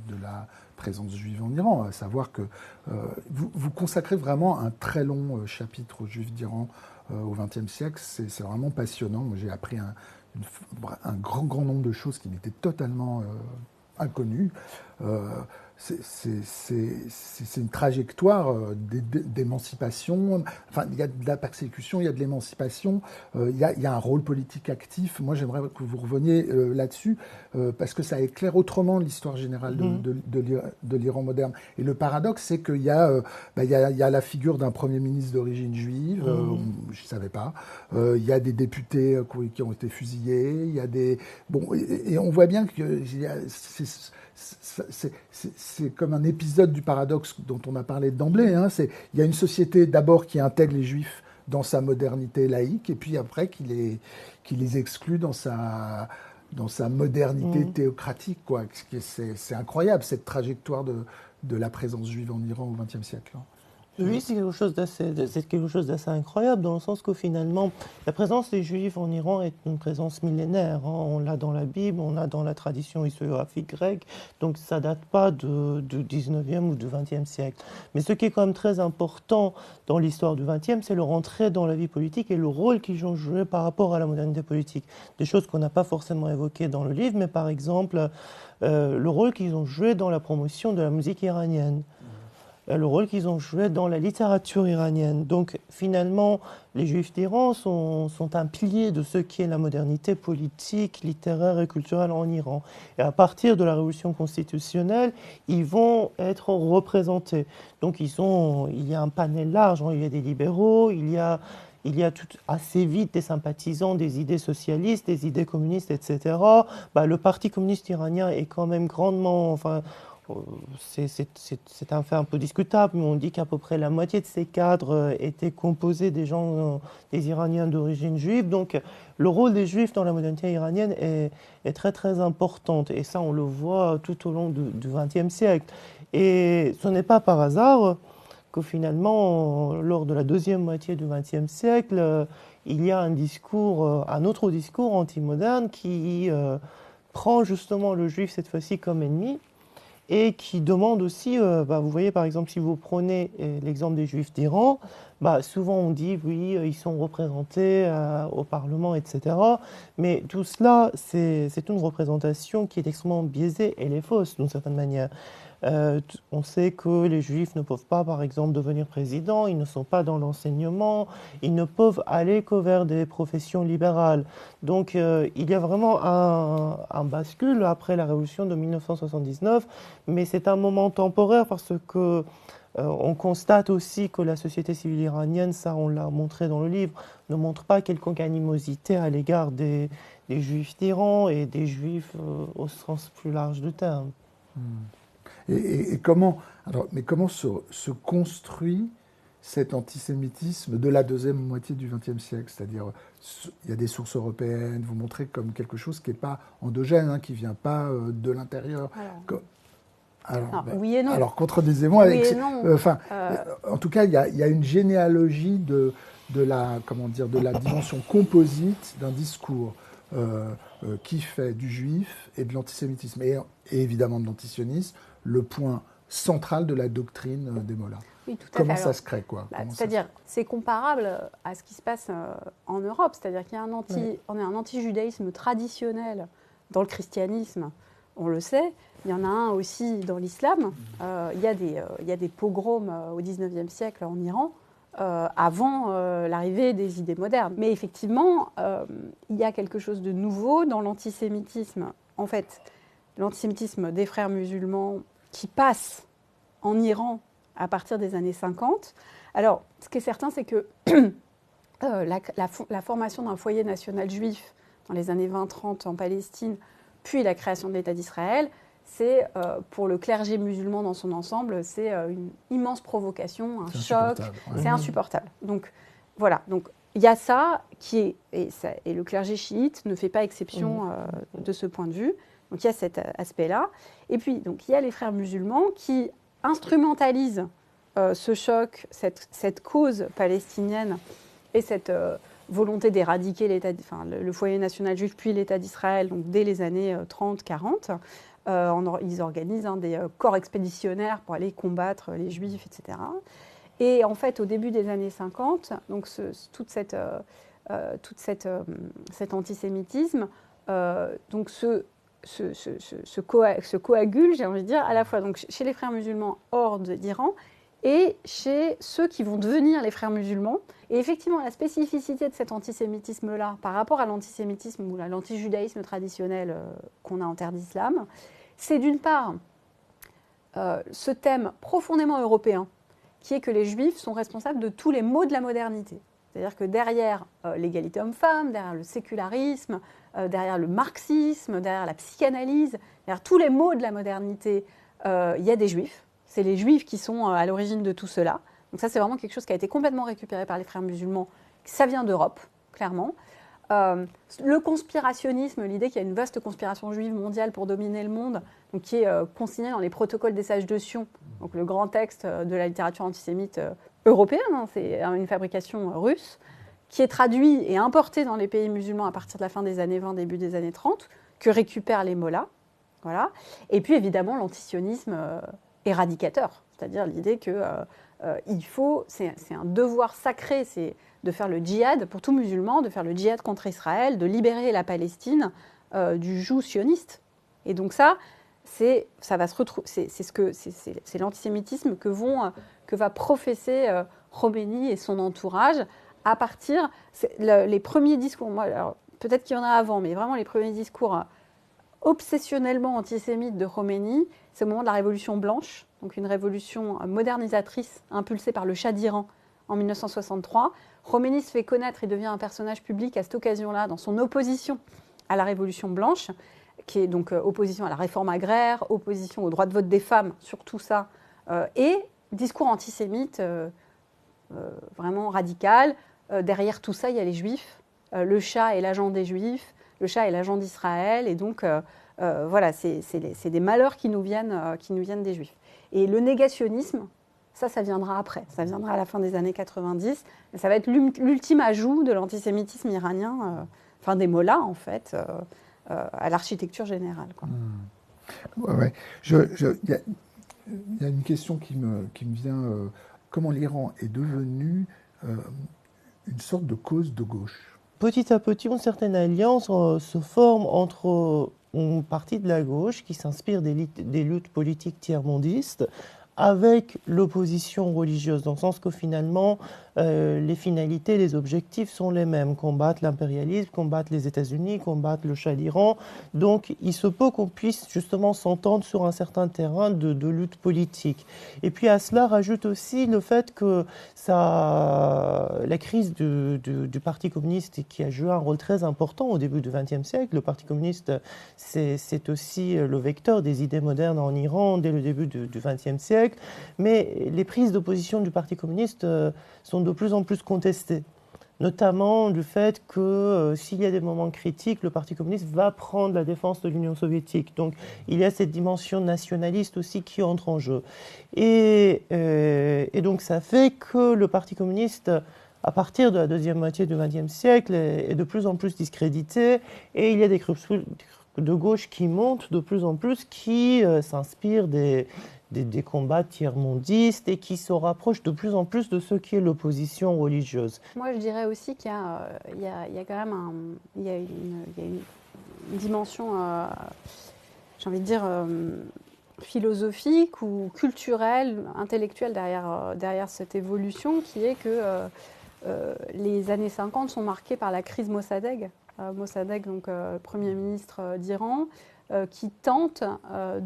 de la présence juive en Iran, à savoir que vous consacrez vraiment un très long chapitre aux Juifs d'Iran au XXe siècle, c'est vraiment passionnant. Moi, j'ai appris un grand nombre de choses qui m'étaient totalement inconnues. C'est une trajectoire d'émancipation. Enfin, il y a de la persécution, il y a de l'émancipation, il y a un rôle politique actif. Moi, j'aimerais que vous reveniez là-dessus, parce que ça éclaire autrement l'histoire générale de l'Iran moderne. Et le paradoxe, c'est qu'il y a la figure d'un Premier ministre d'origine juive, je ne savais pas, il y a des députés qui ont été fusillés, il y a des... Bon, et on voit bien que c'est comme un épisode du paradoxe dont on a parlé d'emblée. Il y a une société d'abord qui intègre les Juifs dans sa modernité laïque, et puis après qui les exclut dans sa modernité théocratique. C'est incroyable, cette trajectoire de la présence juive en Iran au XXe siècle. Oui, c'est quelque chose d'assez incroyable, dans le sens que finalement, la présence des Juifs en Iran est une présence millénaire. On l'a dans la Bible, on l'a dans la tradition historiographique grecque, donc ça ne date pas du 19e ou du 20e siècle. Mais ce qui est quand même très important dans l'histoire du 20e, c'est leur entrée dans la vie politique et le rôle qu'ils ont joué par rapport à la modernité politique. Des choses qu'on n'a pas forcément évoquées dans le livre, mais par exemple, le rôle qu'ils ont joué dans la promotion de la musique iranienne. Le rôle qu'ils ont joué dans la littérature iranienne. Donc finalement, les Juifs d'Iran sont un pilier de ce qui est la modernité politique, littéraire et culturelle en Iran. Et à partir de la révolution constitutionnelle, ils vont être représentés. Donc il y a un panel large, il y a des libéraux, il y a il y a assez vite des sympathisants des idées socialistes, des idées communistes, etc. Le Parti communiste iranien est quand même grandement... Enfin, c'est un fait un peu discutable, mais on dit qu'à peu près la moitié de ces cadres étaient composés des gens, des Iraniens d'origine juive. Donc le rôle des Juifs dans la modernité iranienne est très très important. Et ça, on le voit tout au long du XXe siècle. Et ce n'est pas par hasard que finalement, lors de la deuxième moitié du XXe siècle, il y a un autre discours anti-moderne qui prend justement le Juif cette fois-ci comme ennemi, et qui demande aussi, vous voyez par exemple si vous prenez l'exemple des Juifs d'Iran, souvent on dit oui, ils sont représentés au Parlement, etc. Mais tout cela, c'est une représentation qui est extrêmement biaisée et elle est fausse d'une certaine manière. On sait que les Juifs ne peuvent pas, par exemple, devenir présidents, ils ne sont pas dans l'enseignement, ils ne peuvent aller que vers des professions libérales. Donc il y a vraiment un bascule après la révolution de 1979, mais c'est un moment temporaire parce que on constate aussi que la société civile iranienne, ça on l'a montré dans le livre, ne montre pas quelconque animosité à l'égard des Juifs d'Iran et des Juifs au sens plus large du terme. Et comment se construit cet antisémitisme de la deuxième moitié du XXe siècle? C'est-à-dire, il y a des sources européennes, vous montrez comme quelque chose qui n'est pas endogène, qui ne vient pas de l'intérieur. Oui et non. Alors, contredisez-moi. Oui et non. En tout cas, il y a une généalogie de la dimension composite d'un discours qui fait du juif et de l'antisémitisme et évidemment de l'antisionisme le point central de la doctrine des mollahs. Oui, tout à Comment fait. ça se crée, quoi? C'est-à-dire, c'est comparable à ce qui se passe en Europe. C'est-à-dire qu'il y a on a un anti-judaïsme traditionnel dans le christianisme, on le sait. Il y en a un aussi dans l'islam. Il y a des pogroms au XIXe siècle en Iran, avant l'arrivée des idées modernes. Mais effectivement, il y a quelque chose de nouveau dans l'antisémitisme. En fait, l'antisémitisme des frères musulmans qui passe en Iran à partir des années 50. Alors, ce qui est certain, c'est que la formation d'un foyer national juif dans les années 20-30 en Palestine, puis la création de l'État d'Israël, c'est, pour le clergé musulman dans son ensemble, c'est une immense provocation, un choc, c'est insupportable. Donc, voilà. Donc, il y a ça et le clergé chiite ne fait pas exception de ce point de vue. Donc, il y a cet aspect-là. Et puis, donc, il y a les frères musulmans qui instrumentalisent ce choc, cette cause palestinienne et cette volonté d'éradiquer le foyer national juif, puis l'État d'Israël, donc dès les années 30-40. Ils organisent des corps expéditionnaires pour aller combattre les Juifs, etc. Et en fait, au début des années 50, donc cet antisémitisme donc se coagule, j'ai envie de dire, à la fois donc, chez les frères musulmans hors d'Iran et chez ceux qui vont devenir les frères musulmans. Et effectivement, la spécificité de cet antisémitisme-là par rapport à l'antisémitisme ou à l'antijudaïsme traditionnel qu'on a en terre d'islam, c'est d'une part ce thème profondément européen, qui est que les Juifs sont responsables de tous les maux de la modernité. C'est-à-dire que derrière l'égalité homme-femme, derrière le sécularisme, derrière le marxisme, derrière la psychanalyse, derrière tous les maux de la modernité, il y a des Juifs. C'est les Juifs qui sont à l'origine de tout cela. Donc ça, c'est vraiment quelque chose qui a été complètement récupéré par les frères musulmans. Ça vient d'Europe, clairement. Le conspirationnisme, l'idée qu'il y a une vaste conspiration juive mondiale pour dominer le monde, donc qui est consignée dans les protocoles des sages de Sion, donc le grand texte de la littérature antisémite européenne, c'est une fabrication russe, qui est traduit et importé dans les pays musulmans à partir de la fin des années 20, début des années 30, que récupèrent les mollahs. Voilà. Et puis évidemment l'antisionisme éradicateur, c'est-à-dire l'idée que c'est un devoir sacré, c'est de faire le djihad, pour tout musulman, de faire le djihad contre Israël, de libérer la Palestine du joug sioniste. Et donc c'est l'antisémitisme que va professer Khomeini et son entourage à partir les premiers discours. Peut-être qu'il y en a avant, mais vraiment les premiers discours obsessionnellement antisémites de Khomeini, c'est au moment de la Révolution blanche, donc une révolution modernisatrice impulsée par le Shah d'Iran en 1963. Khomeini se fait connaître et devient un personnage public à cette occasion-là dans son opposition à la Révolution blanche, qui est donc opposition à la réforme agraire, opposition au droit de vote des femmes, surtout ça, et discours antisémite vraiment radical. Derrière tout ça, il y a les Juifs. Le Shah est l'agent des Juifs, le Shah est l'agent d'Israël, et donc voilà, c'est des malheurs qui nous viennent des Juifs. Et le négationnisme, ça viendra après, ça viendra à la fin des années 90, et ça va être l'ultime ajout de l'antisémitisme iranien, enfin des mollahs en fait, à l'architecture générale, quoi. Ouais. Il y a une question qui me vient. Comment l'Iran est devenu une sorte de cause de gauche? Petit à petit, une certaine alliance se forme entre une partie de la gauche qui s'inspire des luttes politiques tiers-mondistes avec l'opposition religieuse, dans le sens que finalement, les finalités, les objectifs sont les mêmes. Combattre l'impérialisme, combattre les États-Unis, combattre le Shah d'Iran. Donc, il se peut qu'on puisse justement s'entendre sur un certain terrain de lutte politique. Et puis à cela, rajoute aussi le fait que la crise du Parti communiste qui a joué un rôle très important au début du XXe siècle. Le Parti communiste, c'est aussi le vecteur des idées modernes en Iran dès le début du XXe siècle. Mais les prises d'opposition du Parti communiste sont de plus en plus contestées, notamment du fait que s'il y a des moments critiques, le Parti communiste va prendre la défense de l'Union soviétique. Donc il y a cette dimension nationaliste aussi qui entre en jeu. Et donc ça fait que le Parti communiste, à partir de la deuxième moitié du XXe siècle, est de plus en plus discrédité, et il y a des groupes de gauche qui montent de plus en plus, qui s'inspirent des combats tiers-mondistes et qui se rapprochent de plus en plus de ce qui est l'opposition religieuse. Moi, je dirais aussi qu'il y a quand même une dimension, j'ai envie de dire, philosophique ou culturelle, intellectuelle derrière cette évolution, qui est que les années 50 sont marquées par la crise Mossadegh. Mossadegh, donc Premier ministre d'Iran, qui tente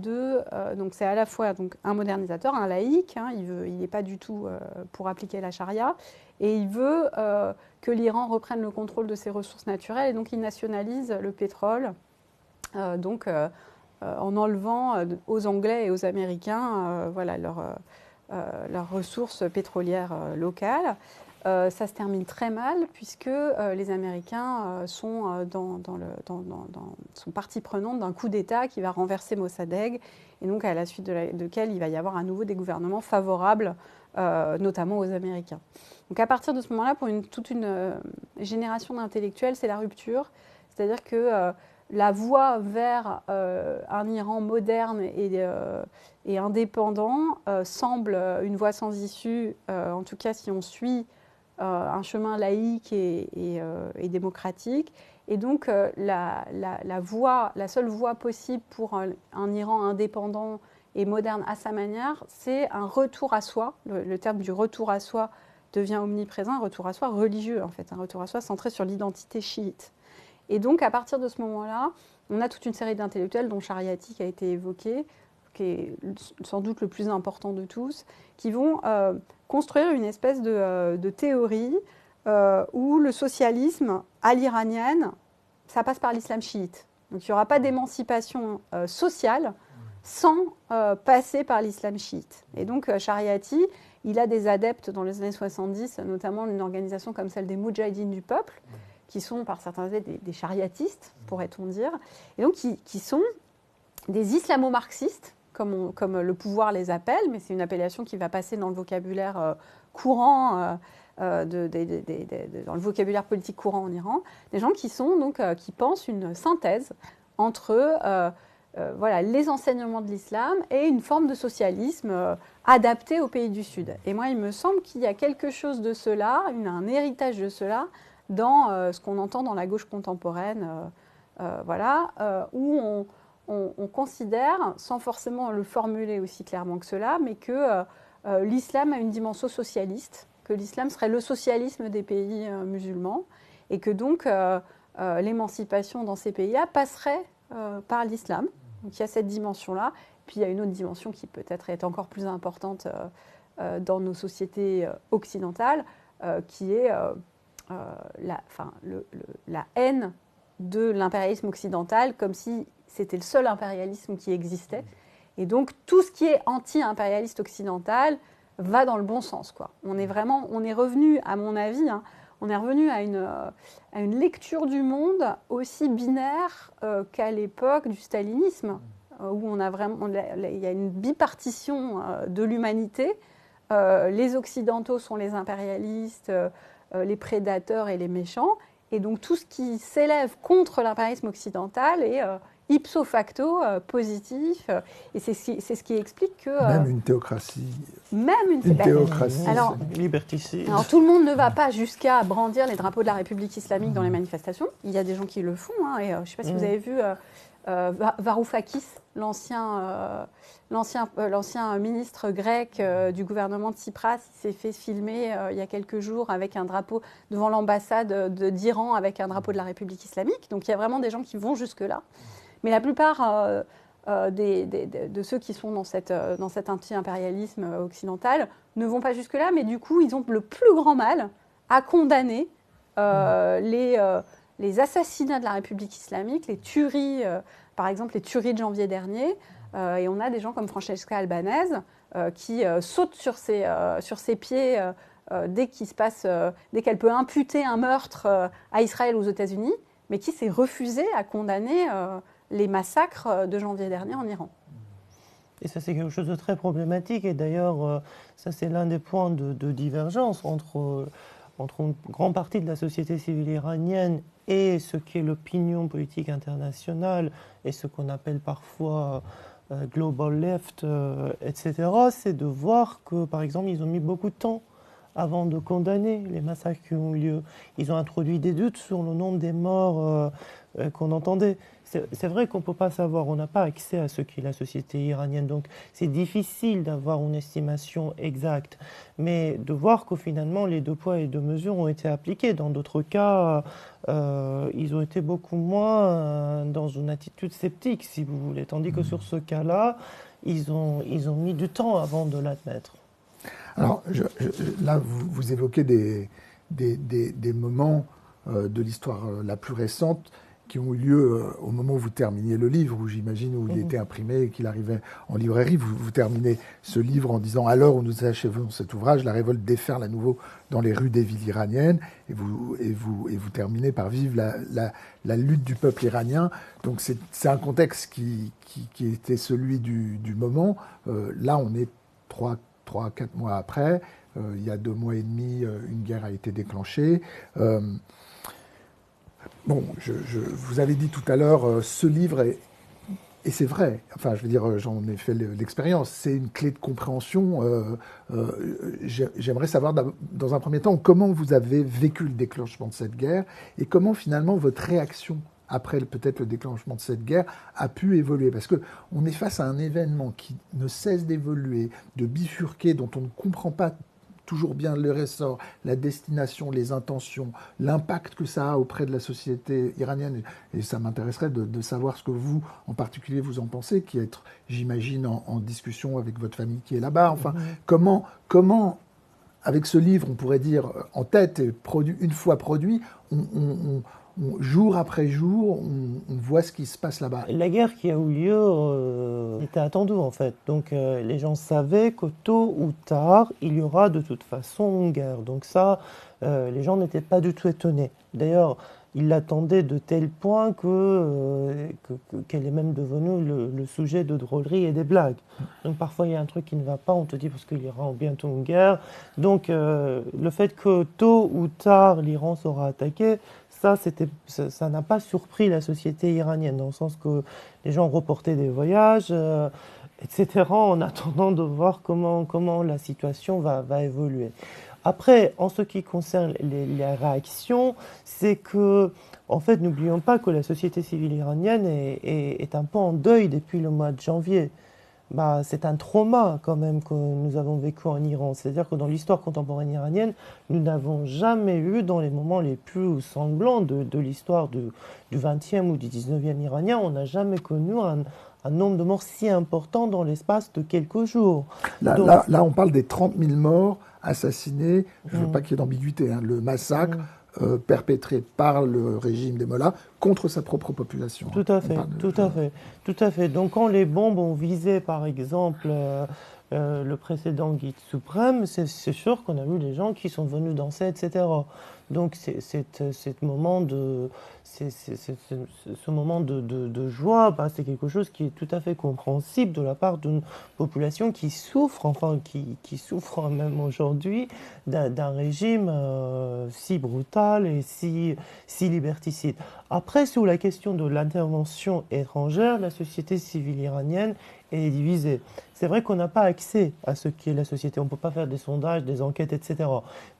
donc c'est à la fois donc, un modernisateur, un laïc, hein, il n'est pas du tout pour appliquer la charia, et il veut que l'Iran reprenne le contrôle de ses ressources naturelles, et donc il nationalise le pétrole, en enlevant aux Anglais et aux Américains voilà, leurs ressources pétrolières locales. Ça se termine très mal puisque les Américains sont partie prenante d'un coup d'État qui va renverser Mossadegh, et donc à la suite de lequel il va y avoir à nouveau des gouvernements favorables, notamment aux Américains. Donc à partir de ce moment-là, pour toute une génération d'intellectuels, c'est la rupture. C'est-à-dire que la voie vers un Iran moderne et indépendant semble une voie sans issue, en tout cas si on suit un chemin laïque et démocratique. Et donc, la seule voie possible pour un Iran indépendant et moderne à sa manière, c'est un retour à soi. Le terme du retour à soi devient omniprésent, un retour à soi religieux, en fait, un retour à soi centré sur l'identité chiite. Et donc, à partir de ce moment-là, on a toute une série d'intellectuels, dont Shariati qui a été évoqué, qui est sans doute le plus important de tous, qui vont construire une espèce de théorie où le socialisme à l'iranienne, ça passe par l'islam chiite. Donc il n'y aura pas d'émancipation sociale sans passer par l'islam chiite. Et donc Shariati, il a des adeptes dans les années 70, notamment une organisation comme celle des Moudjahidines du peuple, qui sont par certains aspects des chariatistes, pourrait-on dire, et donc qui sont des islamo-marxistes, comme le pouvoir les appelle, mais c'est une appellation qui va passer dans le vocabulaire courant, dans le vocabulaire politique courant en Iran, des gens qui pensent une synthèse entre voilà, les enseignements de l'islam et une forme de socialisme adapté aux pays du Sud. Et moi, il me semble qu'il y a quelque chose de cela, un héritage de cela, dans ce qu'on entend dans la gauche contemporaine, où on considère, sans forcément le formuler aussi clairement que cela, mais que l'islam a une dimension socialiste, que l'islam serait le socialisme des pays musulmans, et que donc l'émancipation dans ces pays-là passerait par l'islam. Donc il y a cette dimension-là. Puis il y a une autre dimension qui peut-être est encore plus importante dans nos sociétés occidentales, qui est la haine de l'impérialisme occidental, comme si c'était le seul impérialisme qui existait. Et donc, tout ce qui est anti-impérialiste occidental va dans le bon sens, quoi. On est revenu, à mon avis, on est revenu à une lecture du monde aussi binaire qu'à l'époque du stalinisme, où il y a une bipartition de l'humanité. Les Occidentaux sont les impérialistes, les prédateurs et les méchants. Et donc, tout ce qui s'élève contre l'impérialisme occidental est ipso facto positif. Et c'est ce qui explique que... même une théocratie. Même une théocratie. Alors, liberticide. Alors, tout le monde ne va pas jusqu'à brandir les drapeaux de la République islamique dans les manifestations. Il y a des gens qui le font. Et je ne sais pas si vous avez vu Varoufakis, l'ancien ministre grec du gouvernement de Tsipras, il s'est fait filmer il y a quelques jours avec un drapeau devant l'ambassade d'Iran avec un drapeau de la République islamique. Donc il y a vraiment des gens qui vont jusque-là. Mais la plupart de ceux qui sont dans cet anti-impérialisme occidental ne vont pas jusque-là, mais du coup, ils ont le plus grand mal à condamner les assassinats de la République islamique, les tueries, par exemple les tueries de janvier dernier. Et on a des gens comme Francesca Albanese qui sautent sur ses pieds dès qu'elle peut imputer un meurtre à Israël ou aux États-Unis, mais qui s'est refusée à condamner les massacres de janvier dernier en Iran. Et ça, c'est quelque chose de très problématique. Et d'ailleurs, ça, c'est l'un des points de divergence entre une grande partie de la société civile iranienne et ce qu'est l'opinion politique internationale et ce qu'on appelle parfois global left, etc., c'est de voir que, par exemple, ils ont mis beaucoup de temps avant de condamner les massacres qui ont eu lieu. Ils ont introduit des doutes sur le nombre des morts qu'on entendait. C'est vrai qu'on ne peut pas savoir, on n'a pas accès à ce qu'est la société iranienne, donc c'est difficile d'avoir une estimation exacte. Mais de voir que finalement les 2 poids et 2 mesures ont été appliqués. Dans d'autres cas, ils ont été beaucoup moins dans une attitude sceptique, si vous voulez. Tandis que sur ce cas-là, ils ont mis du temps avant de l'admettre. Alors là, vous évoquez des moments de l'histoire la plus récente qui ont eu lieu au moment où vous terminiez le livre, où j'imagine où il était imprimé et qu'il arrivait en librairie. Vous terminez ce livre en disant « À l'heure où nous achevons cet ouvrage, la révolte déferle à nouveau dans les rues des villes iraniennes ». Et vous terminez par « Vive la lutte du peuple iranien ». Donc c'est un contexte qui était celui du moment. Là, on est 3-4 mois après. Il y a 2 mois et demi, une guerre a été déclenchée. Bon, vous avez dit tout à l'heure, ce livre est, et c'est vrai, enfin je veux dire, j'en ai fait l'expérience, c'est une clé de compréhension. J'aimerais savoir dans un premier temps comment vous avez vécu le déclenchement de cette guerre et comment finalement votre réaction après peut-être le déclenchement de cette guerre a pu évoluer. Parce qu'on est face à un événement qui ne cesse d'évoluer, de bifurquer, dont on ne comprend pas toujours bien le ressort, la destination, les intentions, l'impact que ça a auprès de la société iranienne. Et ça m'intéresserait de savoir ce que vous, en particulier, vous en pensez, qui est, j'imagine, en discussion avec votre famille qui est là-bas. Enfin, comment, avec ce livre, on pourrait dire, en tête, et une fois produit, jour après jour, on voit ce qui se passe là-bas. La guerre qui a eu lieu était attendue en fait. Donc les gens savaient que tôt ou tard, il y aura de toute façon une guerre. Donc ça, les gens n'étaient pas du tout étonnés. D'ailleurs, ils l'attendaient de tel point qu'elle est même devenue le sujet de drôleries et des blagues. Donc parfois il y a un truc qui ne va pas, on te dit parce qu'il y aura bientôt une guerre. Donc le fait que tôt ou tard l'Iran sera attaqué, ça n'a pas surpris la société iranienne, dans le sens que les gens reportaient des voyages, etc., en attendant de voir comment la situation va évoluer. Après, en ce qui concerne les réactions, c'est que, en fait, n'oublions pas que la société civile iranienne est un peu en deuil depuis le mois de janvier. C'est un trauma quand même que nous avons vécu en Iran. C'est-à-dire que dans l'histoire contemporaine iranienne, nous n'avons jamais eu, dans les moments les plus sanglants de l'histoire du 20e ou du 19e iranien, on n'a jamais connu un nombre de morts si important dans l'espace de quelques jours. Là, on parle des 30 000 morts assassinés, je ne veux pas qu'il y ait d'ambiguïté, hein, le massacre perpétré par le régime des Mollahs contre sa propre population. Tout à fait, tout à fait. Donc quand les bombes ont visé, par exemple, le précédent guide suprême, c'est sûr qu'on a vu des gens qui sont venus danser, etc. Donc ce moment de joie, c'est quelque chose qui est tout à fait compréhensible de la part d'une population qui souffre, qui souffre même aujourd'hui d'un régime si brutal et si liberticide. Après, sur la question de l'intervention étrangère, la société civile iranienne est divisée. C'est vrai qu'on n'a pas accès à ce qu'est la société. On ne peut pas faire des sondages, des enquêtes, etc.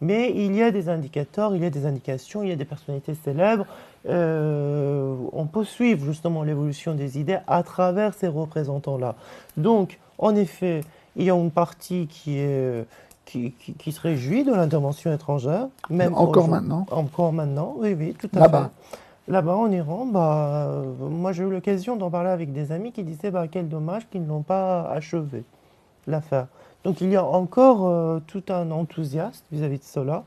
Mais il y a des indicateurs, il y a des indications, il y a des personnalités célèbres. On peut suivre justement l'évolution des idées à travers ces représentants-là. Donc, en effet, il y a une partie qui se réjouit de l'intervention étrangère. Même encore maintenant. Encore maintenant, oui, tout à Là-bas. fait. Là-bas, en Iran, moi j'ai eu l'occasion d'en parler avec des amis qui disaient quel dommage qu'ils n'ont pas achevé l'affaire. Donc il y a encore tout un enthousiasme vis-à-vis de cela,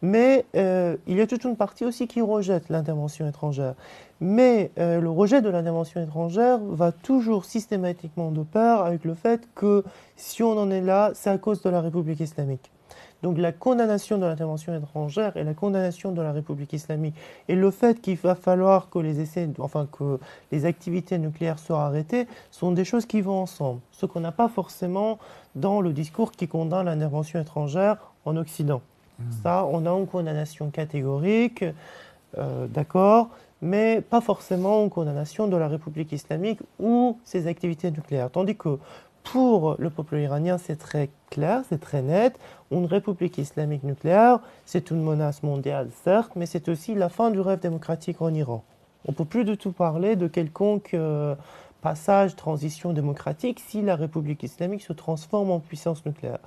mais il y a toute une partie aussi qui rejette l'intervention étrangère. Mais le rejet de l'intervention étrangère va toujours systématiquement de pair avec le fait que si on en est là, c'est à cause de la République islamique. Donc la condamnation de l'intervention étrangère et la condamnation de la République islamique et le fait qu'il va falloir que que les activités nucléaires soient arrêtées sont des choses qui vont ensemble. Ce qu'on n'a pas forcément dans le discours qui condamne l'intervention étrangère en Occident. Ça, on a une condamnation catégorique, d'accord, mais pas forcément une condamnation de la République islamique ou ses activités nucléaires. Tandis que pour le peuple iranien, c'est très clair, c'est très net. Une république islamique nucléaire, c'est une menace mondiale, certes, mais c'est aussi la fin du rêve démocratique en Iran. On ne peut plus du tout parler de quelconque passage, transition démocratique si la république islamique se transforme en puissance nucléaire.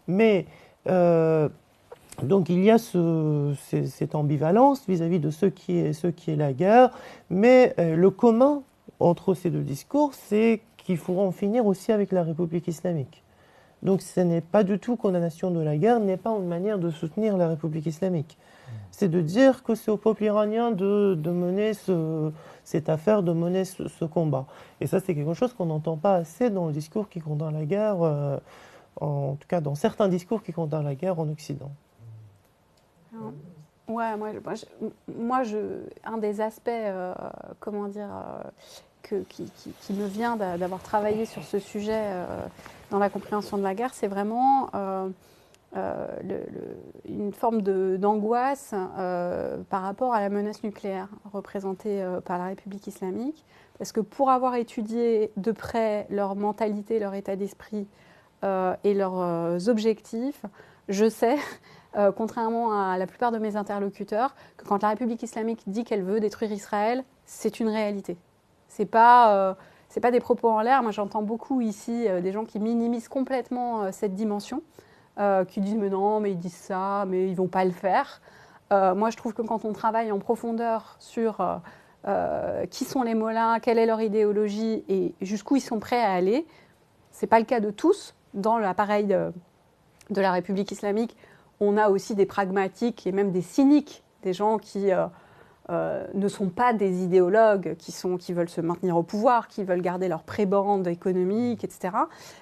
Mais donc il y a cette ambivalence vis-à-vis de ce qui est la guerre, mais le commun entre ces deux discours, c'est qu'il faut en finir aussi avec la République islamique. Donc ce n'est pas du tout condamnation de la guerre, n'est pas une manière de soutenir la République islamique. C'est de dire que c'est au peuple iranien de mener cette affaire, de mener ce combat. Et ça, c'est quelque chose qu'on n'entend pas assez dans le discours qui condamne la guerre, en tout cas dans certains discours qui condamnent la guerre en Occident. Ouais, un des aspects, qui me vient d'avoir travaillé sur ce sujet dans la compréhension de la guerre, c'est vraiment une forme d'angoisse par rapport à la menace nucléaire représentée par la République islamique. Parce que pour avoir étudié de près leur mentalité, leur état d'esprit et leurs objectifs, je sais, contrairement à la plupart de mes interlocuteurs, que quand la République islamique dit qu'elle veut détruire Israël, c'est une réalité. C'est pas des propos en l'air. Moi, j'entends beaucoup ici des gens qui minimisent complètement cette dimension, qui disent mais non, mais ils disent ça, mais ils vont pas le faire. Moi, je trouve que quand on travaille en profondeur sur qui sont les Mollahs, quelle est leur idéologie et jusqu'où ils sont prêts à aller, c'est pas le cas de tous. Dans l'appareil de la République islamique, on a aussi des pragmatiques et même des cyniques, des gens qui ne sont pas des idéologues, qui veulent se maintenir au pouvoir, qui veulent garder leur prébande économique, etc.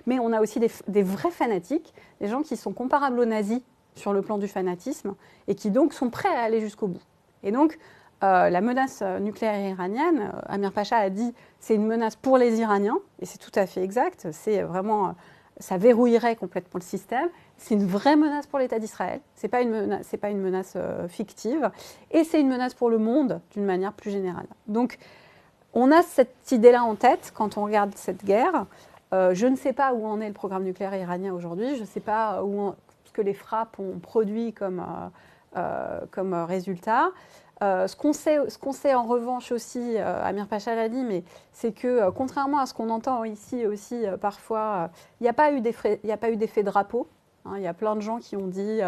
Mais on a aussi des vrais fanatiques, des gens qui sont comparables aux nazis sur le plan du fanatisme et qui donc sont prêts à aller jusqu'au bout. Et donc, la menace nucléaire iranienne, Amir Pacha a dit, c'est une menace pour les Iraniens, et c'est tout à fait exact, c'est vraiment... ça verrouillerait complètement le système. C'est une vraie menace pour l'État d'Israël. C'est pas une menace fictive. Et c'est une menace pour le monde d'une manière plus générale. Donc, on a cette idée-là en tête quand on regarde cette guerre. Je ne sais pas où en est le programme nucléaire iranien aujourd'hui. Je ne sais pas ce que les frappes ont produit comme résultat. Ce qu'on sait en revanche aussi, Amir Pacha l'a dit, mais c'est que contrairement à ce qu'on entend ici aussi parfois, il n'y a pas eu d'effet drapeau. Hein, il y a plein de gens qui ont dit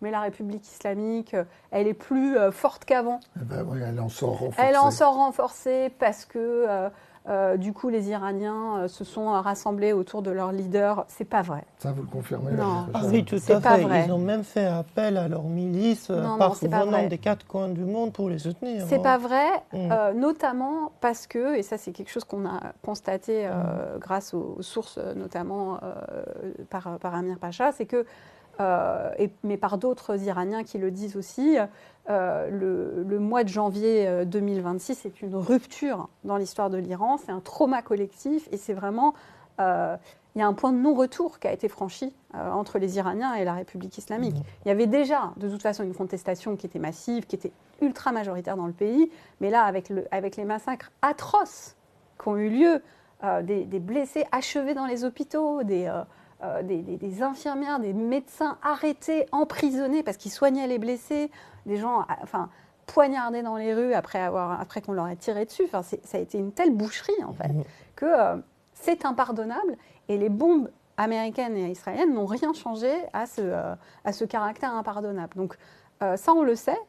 mais la République islamique, elle est plus forte qu'avant. Eh ben oui, elle en sort renforcée. Elle en sort renforcée parce que Du coup, les Iraniens se sont rassemblés autour de leur leader. C'est pas vrai. Ça, vous le confirmez? Non. Ah oui, tout C'est à pas fait. vrai. Ils ont même fait appel à leurs milices C'est pas venant vrai. des 4 coins du monde pour les soutenir. C'est hein. pas vrai, notamment parce que, et ça c'est quelque chose qu'on a constaté grâce aux sources, notamment par Amir Pacha, c'est que, mais par d'autres Iraniens qui le disent aussi, le mois de janvier 2026 est une rupture dans l'histoire de l'Iran, c'est un trauma collectif et c'est vraiment... il y a un point de non-retour qui a été franchi entre les Iraniens et la République islamique. Il y avait déjà, de toute façon, une contestation qui était massive, qui était ultra majoritaire dans le pays, mais là, avec les massacres atroces qui ont eu lieu, des blessés achevés dans les hôpitaux, des infirmières, des médecins arrêtés, emprisonnés parce qu'ils soignaient les blessés, des gens poignardés dans les rues après qu'on leur ait tiré dessus. Ça a été une telle boucherie, en fait, que c'est impardonnable. Et les bombes américaines et israéliennes n'ont rien changé à ce caractère impardonnable. Donc ça, on le sait.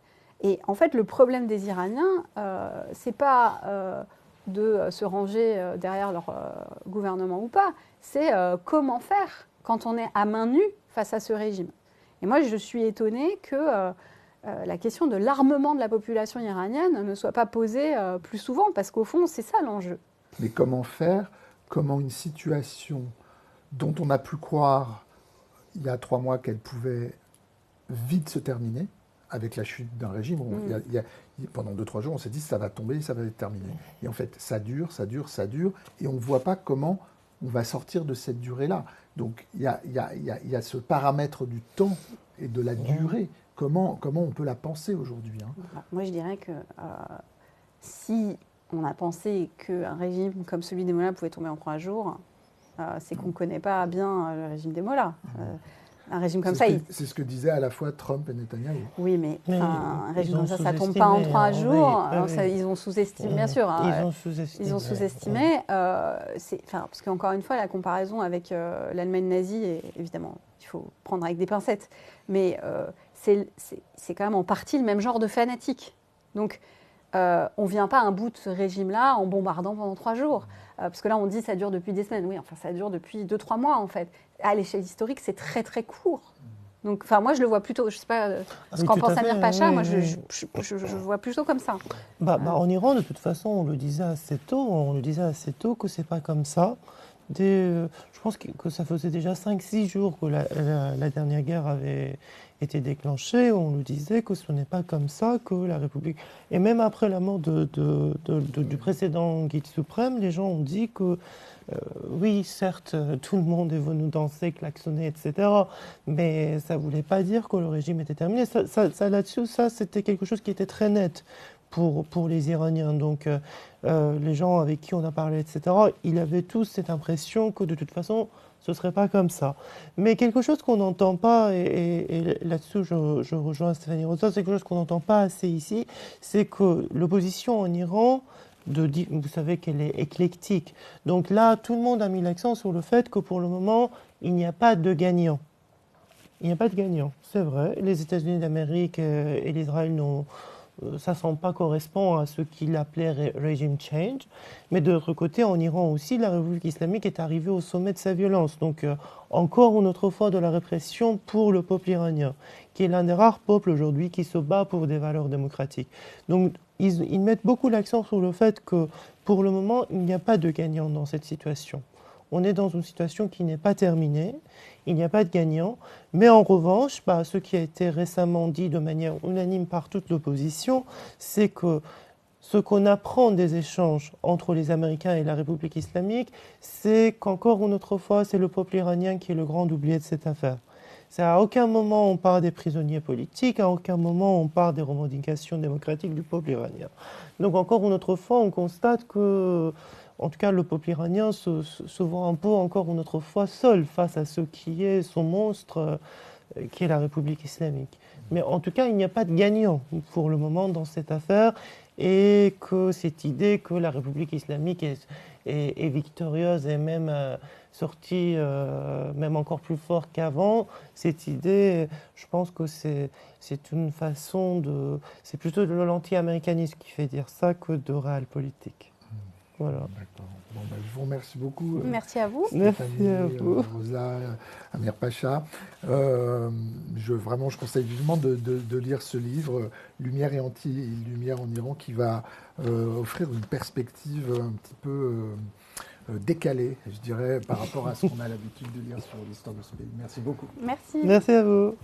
Et en fait, le problème des Iraniens, c'est pas de se ranger derrière leur gouvernement ou pas, c'est comment faire quand on est à main nue face à ce régime. Et moi, je suis étonnée que la question de l'armement de la population iranienne ne soit pas posée plus souvent, parce qu'au fond, c'est ça l'enjeu. Mais comment faire? Comment une situation dont on a pu croire il y a 3 mois qu'elle pouvait vite se terminer, avec la chute d'un régime, pendant 2-3 jours, on s'est dit ça va tomber, ça va être terminé. Et en fait, ça dure, et on ne voit pas comment on va sortir de cette durée-là. Donc il y a ce paramètre du temps et de la durée. Comment on peut la penser aujourd'hui, hein? Moi, je dirais que si on a pensé qu'un régime comme celui des Mollahs pouvait tomber en 3 jours, c'est qu'on ne connaît pas bien le régime des Mollahs. Un régime comme ça... C'est ce que disaient à la fois Trump et Netanyahou. Oui, mais un régime comme ça ne tombe pas en 3 jours. Ils ont sous-estimé, bien sûr. Ils ont sous-estimé. Parce qu'encore une fois, la comparaison avec l'Allemagne nazie, évidemment, il faut prendre avec des pincettes. Mais c'est quand même en partie le même genre de fanatique. Donc, on ne vient pas à un bout de ce régime-là en bombardant pendant 3 jours. Parce que là, on dit que ça dure depuis des semaines. Oui, enfin, ça dure depuis 2-3 mois, en fait. À l'échelle historique, c'est très, très court. Donc, moi, je le vois plutôt, je ne sais pas ce qu'en pense Amir Pacha, moi, je vois plutôt comme ça. En Iran, de toute façon, on le disait assez tôt que ce n'est pas comme ça. Je pense que ça faisait déjà 5-6 jours que la dernière guerre avait été déclenchée. On nous disait que ce n'est pas comme ça que la République... Et même après la mort du précédent guide suprême, les gens ont dit que oui, certes, tout le monde est venu danser, klaxonner, etc. Mais ça ne voulait pas dire que le régime était terminé. Là-dessus, c'était quelque chose qui était très net pour les Iraniens. Donc, les gens avec qui on a parlé, etc., ils avaient tous cette impression que de toute façon, ce ne serait pas comme ça. Mais quelque chose qu'on n'entend pas, et là-dessus je rejoins Stéphanie Rosa, c'est quelque chose qu'on n'entend pas assez ici, c'est que l'opposition en Iran, vous savez qu'elle est éclectique. Donc là, tout le monde a mis l'accent sur le fait que pour le moment, il n'y a pas de gagnant. Il n'y a pas de gagnant, c'est vrai. Les États-Unis d'Amérique et l'Israël ça ne semble pas correspondre à ce qu'il appelait regime change. Mais de l'autre côté, en Iran aussi, la République islamique est arrivée au sommet de sa violence. Donc, encore une autre fois de la répression pour le peuple iranien, qui est l'un des rares peuples aujourd'hui qui se bat pour des valeurs démocratiques. Donc, ils mettent beaucoup l'accent sur le fait que, pour le moment, il n'y a pas de gagnant dans cette situation. On est dans une situation qui n'est pas terminée, il n'y a pas de gagnant, mais en revanche, ce qui a été récemment dit de manière unanime par toute l'opposition, c'est que ce qu'on apprend des échanges entre les Américains et la République islamique, c'est qu'encore une autre fois, c'est le peuple iranien qui est le grand oublié de cette affaire. À aucun moment on parle des prisonniers politiques, à aucun moment on parle des revendications démocratiques du peuple iranien. Donc encore une autre fois, on constate que, en tout cas, le peuple iranien se voit un peu encore une autre fois seul face à ce qui est son monstre, qui est la République islamique. Mais en tout cas, il n'y a pas de gagnant pour le moment dans cette affaire, et que cette idée que la République islamique est victorieuse et même sortie même encore plus fort qu'avant, cette idée, je pense que c'est une façon de... C'est plutôt de l'anti-américanisme qui fait dire ça que de réel politique. Voilà. D'accord. Bon, je vous remercie beaucoup. Merci à vous. Merci à vous. Rosa, Amir Pacha. Je conseille vivement de lire ce livre, Lumière et anti-lumière en Iran, qui va offrir une perspective un petit peu décalée, je dirais, par rapport à ce qu'on a l'habitude de lire sur l'histoire de ce pays. Merci beaucoup. Merci. Merci à vous.